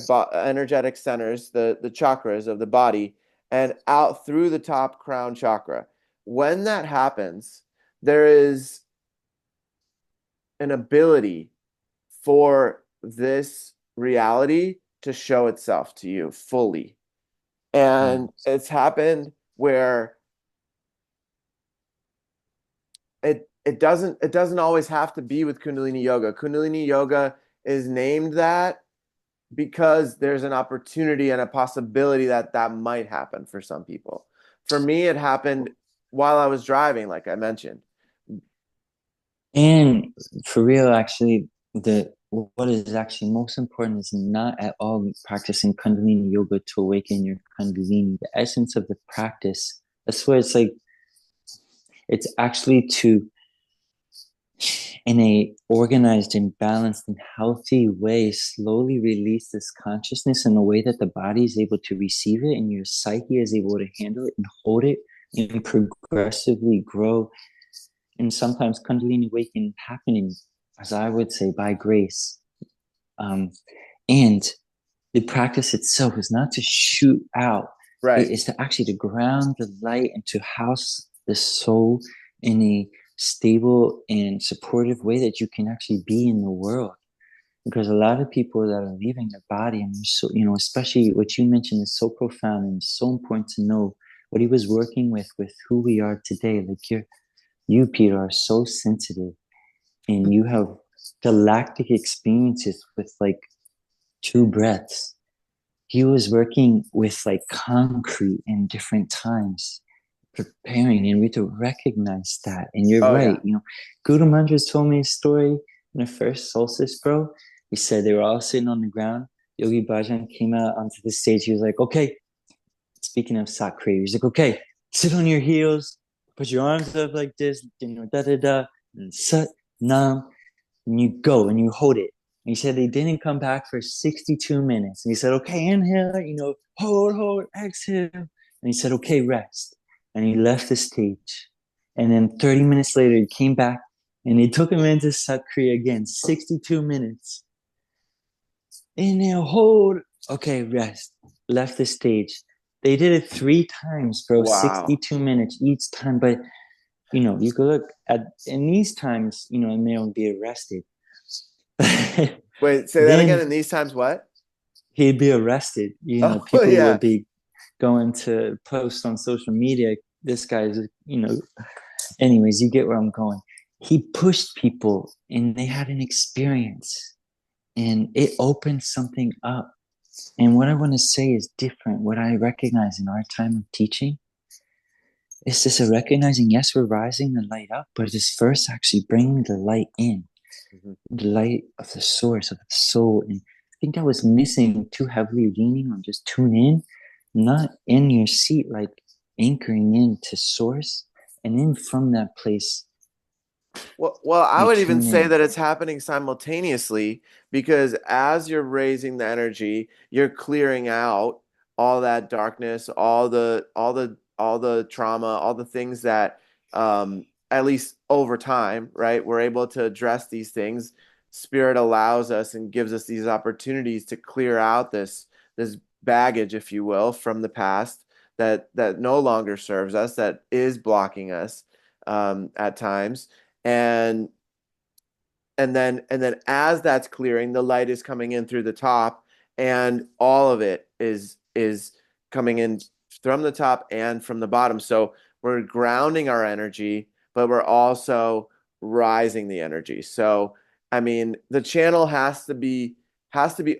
centers, the chakras of the body, and out through the top crown chakra. When that happens, there is an ability for this reality to show itself to you fully. And it's happened where it doesn't always have to be with Kundalini Yoga. Kundalini Yoga is named that because there's an opportunity and a possibility that that might happen for some people. For me, it happened while I was driving, like I mentioned. And for real, actually, the what is actually most important is not at all practicing Kundalini yoga to awaken your Kundalini. The essence of the practice, that's where it's like it's actually to, in a organized and balanced and healthy way, slowly release this consciousness in a way that the body is able to receive it and your psyche is able to handle it and hold it and progressively grow. And sometimes Kundalini awakening happening, as I would say, by grace. And the practice itself is not to shoot out. It Right. is to actually to ground the light and to house the soul in a stable and supportive way that you can actually be in the world. Because a lot of people that are leaving their body, and so, especially what you mentioned is so profound and so important to know what he was working with who we are today. Like you, Peter, are so sensitive and you have galactic experiences with like two breaths. He was working with like concrete in different times, preparing, and we have to recognize that. And you're Oh right. yeah. Guru Mandra's told me a story in the first solstice, bro. He said they were all sitting on the ground. Yogi Bhajan came out onto the stage. He was like, okay, speaking of Sakri, he's like, okay, sit on your heels, put your arms up like this, da da da, and sat nam, and you go and you hold it. And he said they didn't come back for 62 minutes. And he said, okay, inhale, hold, exhale. And he said, okay, rest. And he left the stage. And then 30 minutes later, he came back and they took him into Sakri again, 62 minutes. Inhale, hold, okay, rest. Left the stage. They did it 3 times, bro, Wow. 62 minutes each time. But, you could look at, in these times, it may be arrested. Wait, say that again. Then In these times, what? he'd be arrested. Oh People yeah. would be going to post on social media. This guy's, anyways, you get where I'm going. He pushed people and they had an experience and it opened something up. And what I want to say is different. What I recognize in our time of teaching is just a recognizing, yes, we're rising the light up, but it's first actually bringing the light in, Mhm. the light of the source of the soul. And I think that was missing, too heavily leaning on just tune in, not in your seat, like anchoring into source. And then from that place, Well, I you would even tune say in. that it's happening simultaneously because as you're raising the energy, you're clearing out all that darkness, all the trauma, all the things that at least over time, right? We're able to address these things. Spirit allows us and gives us these opportunities to clear out this baggage, if you will, from the past that no longer serves us, that is blocking us at times and and then as that's clearing, the light is coming in through the top, and all of it is coming in from the top and from the bottom. So we're grounding our energy, but we're also rising the energy. So I mean, the channel has to be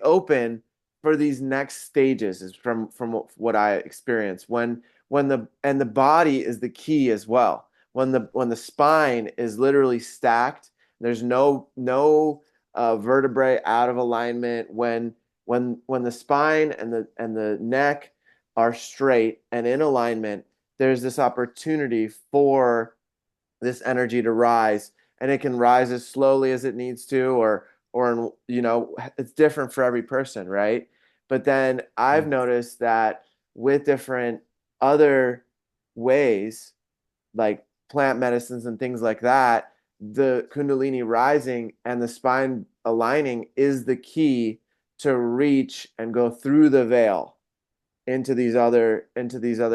open for these next stages, is from what I experience when the body is the key as well. when the spine is literally stacked, there's no vertebrae out of alignment. When the spine and the neck are straight and in alignment, there's this opportunity for this energy to rise, and it can rise as slowly as it needs to, or it's different for every person, right? But then I've Mm. noticed that with different other ways, like plant medicines and things like that, the Kundalini rising and the spine aligning is the key to reach and go through the veil into these other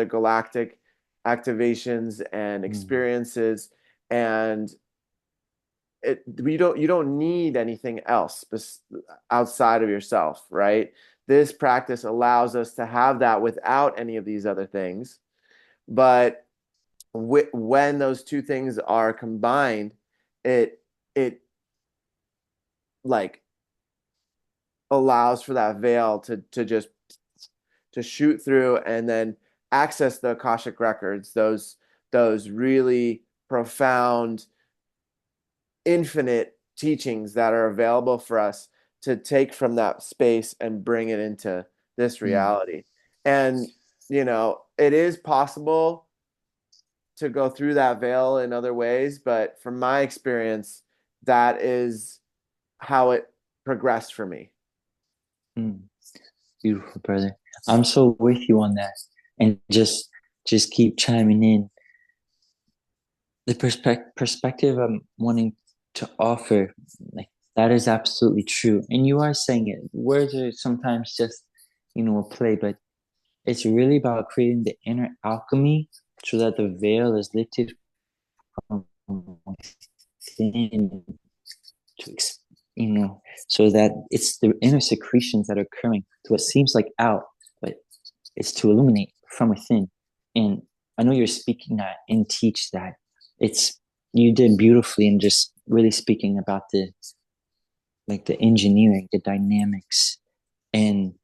galactic activations and Mm. experiences. And you don't need anything else outside of yourself, right? This practice allows us to have that without any of these other things. But when those two things are combined, it like allows for that veil to just to shoot through and then access the Akashic records, those really profound, infinite teachings that are available for us to take from that space and bring it into this Mm. reality. And it is possible to go through that veil in other ways, but from my experience, that is how it progressed for me. Mm. Beautiful, brother. I'm so with you on that. And just keep chiming in. The perspective I'm wanting to offer, like that is absolutely true. And you are saying it. Words are sometimes just, a play, but it's really about creating the inner alchemy so that the veil is lifted from within to, so that it's the inner secretions that are occurring to what seems like out, but it's to illuminate from within. And I know you're speaking that and teach that. It's you did beautifully in just really speaking about the engineering, the dynamics. And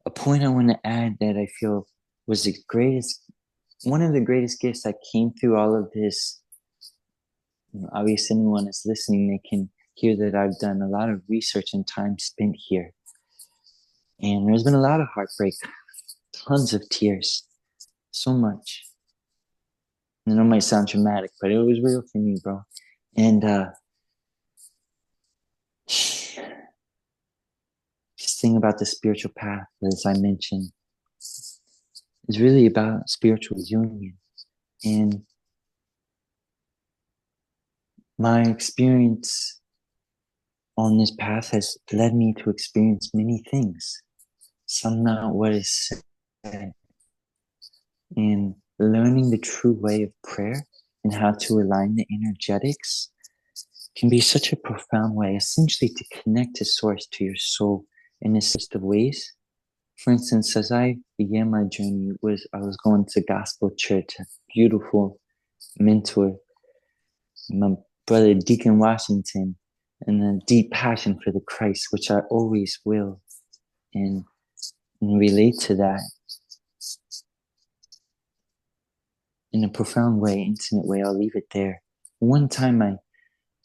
a point I want to add that I feel was one of the greatest gifts that came through all of this. Obviously, anyone is listening, they can hear that I've done a lot of research and time spent here. And there's been a lot of heartbreak, tons of tears, so much. And it might sound dramatic, but it was real for me, bro. And just think about the spiritual path, as I mentioned, is really about spiritual union. And my experience on this path has led me to experience many things. Some not what is said. And learning the true way of prayer and how to align the energetics can be such a profound way, essentially to connect to source, to your soul in a system of ways. For instance, as I began my journey, I was going to gospel church, a beautiful mentor, my brother Deacon Washington, and a deep passion for the Christ, which I always will, and, and relate to that in a profound way, intimate way. I'll leave it there. One time I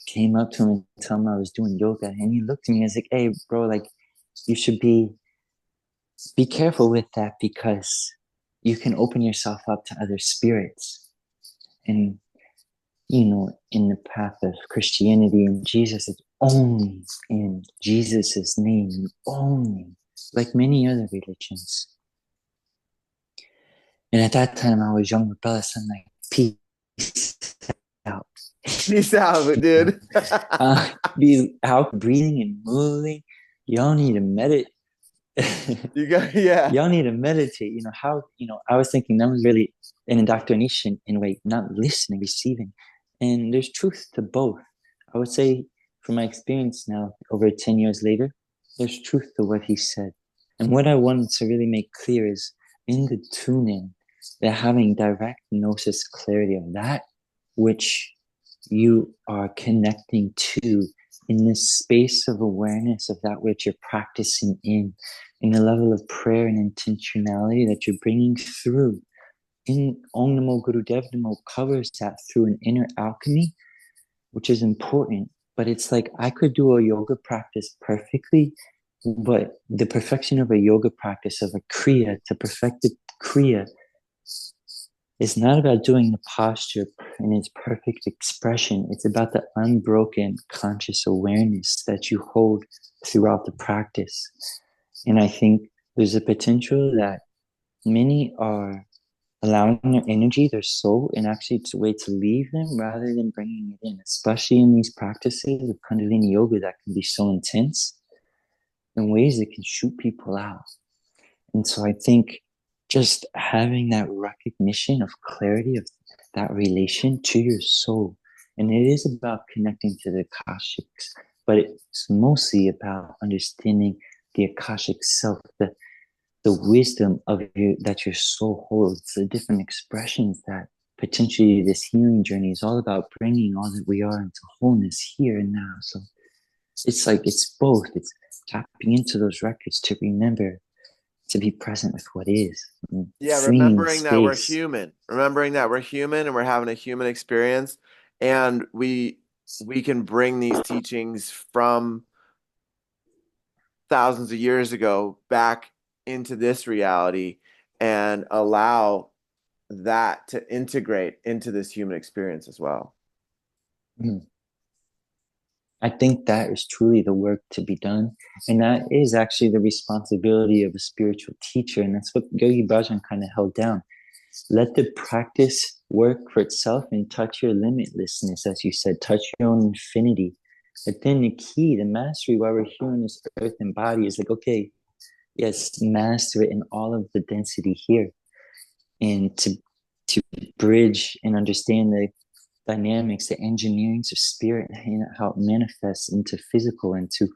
came up to him and told him I was doing yoga, and he looked at me and was like, "Hey, bro, like you should be careful with that because you can open yourself up to other spirits." And in the path of Christianity and Jesus, it's only in Jesus's name, only, like many other religions. And at that time, I was young, rebellious, and like, peace out. Peace out, dude. Be out breathing and moving. Y'all need to meditate. You got yeah. Y'all need to meditate. I was thinking that was really an indoctrination in a way, not listening, receiving. And there's truth to both. I would say, from my experience now, over 10 years later, there's truth to what he said. And what I wanted to really make clear is in the tuning, that having direct gnosis clarity of that which you are connecting to in this space of awareness of that which you're practicing in the level of prayer and intentionality that you're bringing through in Om Namo Guru Dev Namo covers that through an inner alchemy, which is important. But it's like I could do a yoga practice perfectly, but the perfection of a yoga practice, of a kriya, to perfect the kriya, is not about doing the posture in its perfect expression. It's about the unbroken conscious awareness that you hold throughout the practice. And I think there's a potential that many are allowing their energy, their soul, and actually it's a way to leave them rather than bringing it in, especially in these practices of Kundalini Yoga that can be so intense in ways that can shoot people out. And so I think just having that recognition of clarity of that relation to your soul, and it is about connecting to the Akashics, but it's mostly about understanding the Akashic self, the wisdom of you that your soul holds, the different expressions that potentially this healing journey is all about bringing all that we are into wholeness here and now. So it's like it's both. It's tapping into those records to remember to be present with what is, Yeah, freeing the remembering space. that we're human and we're having a human experience, and we can bring these teachings from thousands of years ago back into this reality and allow that to integrate into this human experience as well. Mm. I think that is truly the work to be done. And that is actually the responsibility of a spiritual teacher. And that's what Yogi Bhajan kind of held down. Let the practice work for itself and touch your limitlessness, as you said, touch your own infinity. But then the key, the mastery, while we're here on this earth and body, is like, okay, yes, master it in all of the density here. And to bridge and understand the dynamics, the engineerings of spirit, and how it manifests into physical, and to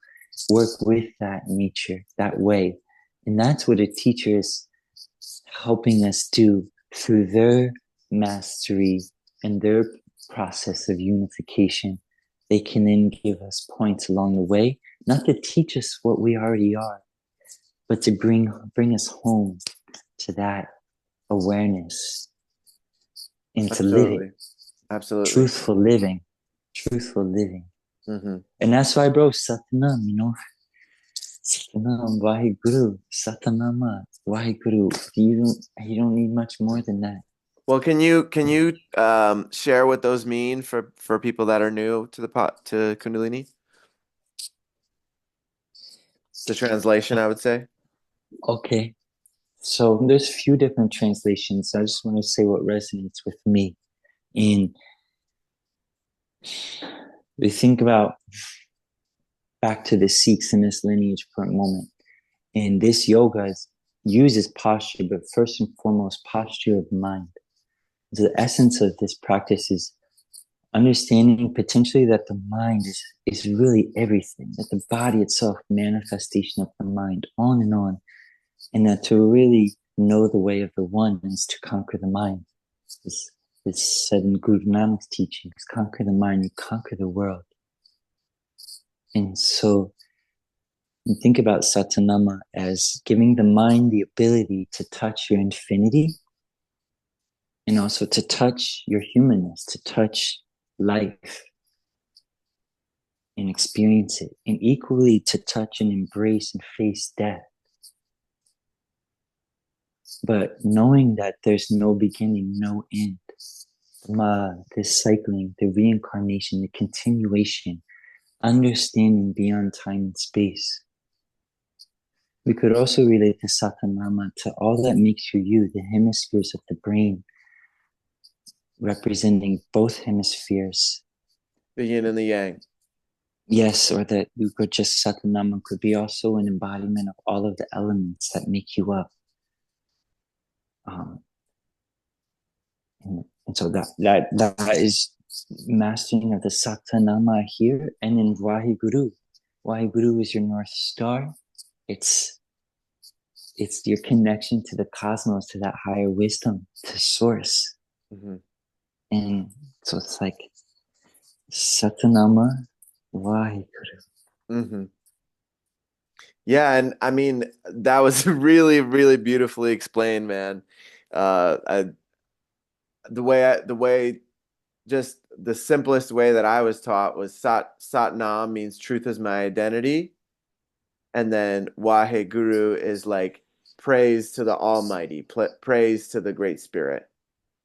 work with that nature that way. And that's what a teacher is helping us do through their mastery and their process of unification. They can then give us points along the way, not to teach us what we already are, but to bring us home to that awareness and to live it. Absolutely. Absolutely. Truthful living, truthful living. Hmm. And that's why, bro, Satanam, Satanam, Vaheguru, Satanama, Vaheguru. You don't need much more than that. Well, can you share what those mean for people that are new to the pot to Kundalini? The translation, I would say. Okay. So there's a few different translations. I just want to say what resonates with me. And we think about back to the Sikhs in this lineage for a moment. And this yoga uses posture, but first and foremost, posture of mind. The essence of this practice is understanding potentially that the mind is really everything, that the body itself, manifestation of the mind, on, and that to really know the way of the one is to conquer the mind. It's said in Guru Nanak's teachings, conquer the mind, you conquer the world. And so you think about Satanama as giving the mind the ability to touch your infinity and also to touch your humanness, to touch life and experience it, and equally to touch and embrace and face death. But knowing that there's no beginning, no end, the cycling, the reincarnation, the continuation, understanding beyond time and space. We could also relate the Satanama to all that makes you you, the hemispheres of the brain, representing both hemispheres. The yin and the yang. Yes, or that you could just Satanama could be also an embodiment of all of the elements that make you up. Um, and so that is mastering of the Satanama here. And then Vaheguru. Vaheguru is your North Star. It's your connection to the cosmos, to that higher wisdom, to source. Hmm. And so it's like Satanama Vaheguru. Hmm. Yeah, and I mean that was really, really beautifully explained, man. I the way just the simplest way that I was taught was Sat Nam means truth is my identity, and then Wahe Guru is like praise to the Almighty, praise to the Great Spirit,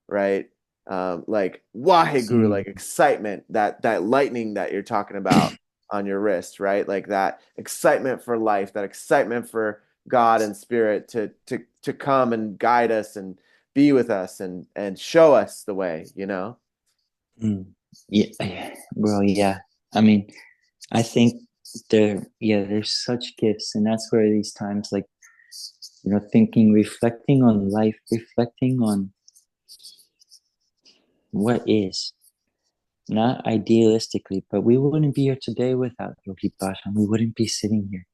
right? Like Waheguru, like Mm, excitement, that lightning that you're talking about on your wrist, right? Like that excitement for life, that excitement for God and Spirit to come and guide us and be with us and show us the way, you know? mm. Yeah, bro, yeah. I mean, I think there's such gifts, and that's where these times, like, thinking, reflecting on life, reflecting on what is, not idealistically, but we wouldn't be here today without Yogi Bhajan. We wouldn't be sitting here.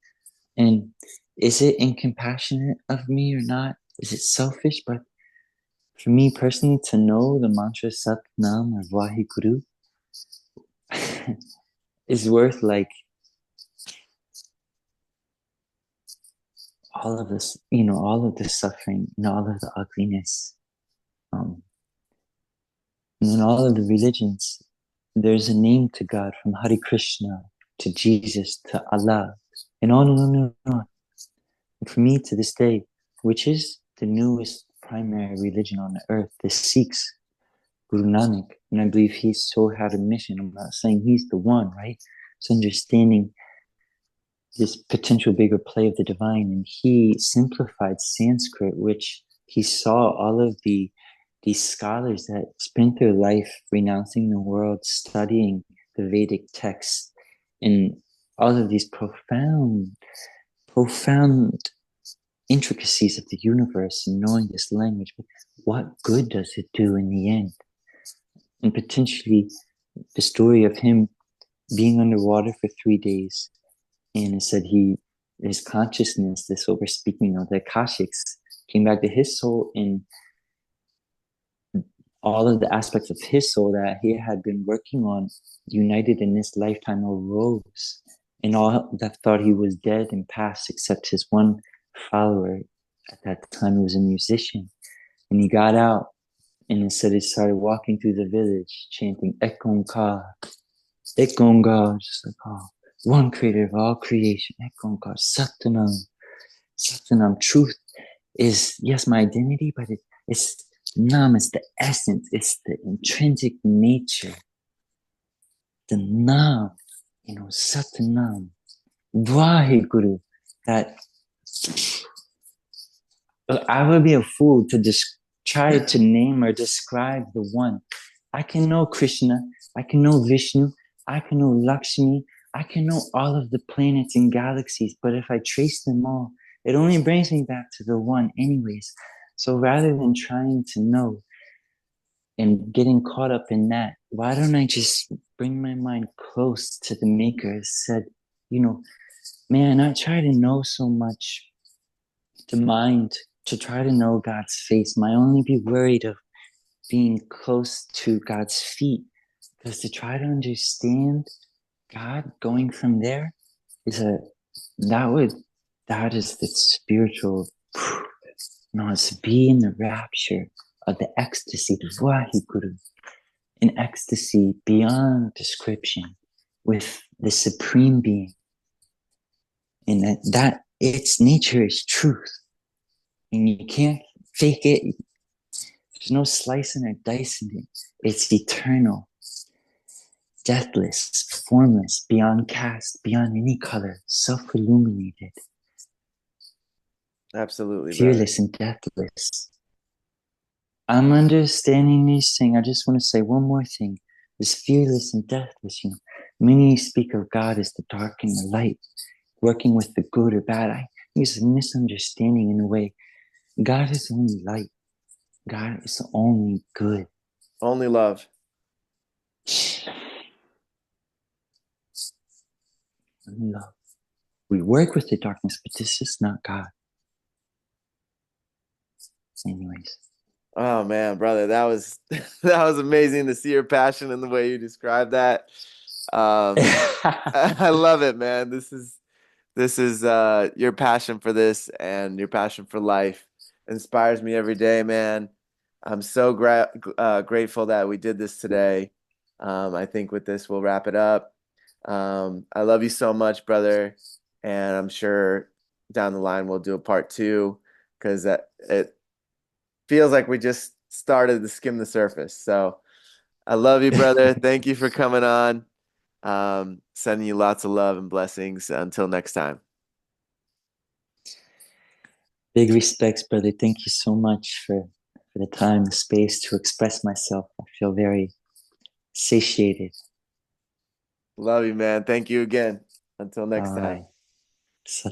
And is it incompassionate of me or not? Is it selfish? But for me personally, to know the mantra Sat Nam or Vaheguru is worth like all of this, all of the suffering, all of the ugliness, um, and in all of the religions. There's a name to God, from Hare Krishna to Jesus to Allah, and on and on and on. And for me, to this day, which is the newest primary religion on the earth, the Sikhs, Guru Nanak, and I believe he so had a mission. I'm not saying he's the one, right? It's understanding this potential bigger play of the divine, and he simplified Sanskrit, which he saw all of these scholars that spent their life renouncing the world, studying the Vedic texts, and all of these profound intricacies of the universe, and knowing this language. But what good does it do in the end? And potentially the story of him being underwater for 3 days, and it said his consciousness, this what we're speaking of, the Akashics, came back to his soul, and all of the aspects of his soul that he had been working on, united in this lifetime, arose. And all that thought he was dead and past, except his one follower at that time, who was a musician. And he got out, and instead he started walking through the village, chanting Ekonkar, Ekonkar, just like, oh, one creator of all creation, Ekonkar, Satanam, Satanam. Truth is, yes, my identity, but it's Nam, it's the essence, it's the intrinsic nature. The Nam, Satanam, Vaheguru, that I would be a fool to try to name or describe the one. I can know Krishna, I can know Vishnu, I can know Lakshmi, I can know all of the planets and galaxies, but if I trace them all, it only brings me back to the one, anyways. So rather than trying to know and getting caught up in that, why don't I just bring my mind close to the Maker? Said, man, I try to know so much, the mind, to try to know God's face. Might only be worried of being close to God's feet, because to try to understand God going from there is that is the spiritual. No, it's be in the rapture of the ecstasy, the Vaheguru, an ecstasy beyond description with the supreme being, and that its nature is truth, and you can't fake it. There's no slicing or dicing it. It's eternal, deathless, formless, beyond caste, beyond any color, self-illuminated, Absolutely, brother. fearless and deathless. I'm understanding these things. I just want to say one more thing. This fearless and deathless, many speak of God as the dark and the light, working with the good or bad. I think it's a misunderstanding in a way. God is only light. God is only good. Only love. Only love. We work with the darkness, but this is not God. Anyways. Oh man, brother, that was that was amazing to see your passion and the way you described that. Um, I love it, man. This is your passion for this and your passion for life inspires me every day, man. I'm so grateful that we did this today. I think with this, we'll wrap it up. I love you so much, brother. And I'm sure down the line we'll do a part two because that it feels like we just started to skim the surface. So I love you, brother. Thank you for coming on. Sending you lots of love and blessings. Until next time. Big respects, brother. Thank you so much for the time, the space to express myself. I feel very satiated. Love you, man. Thank you again. Until next All time. right.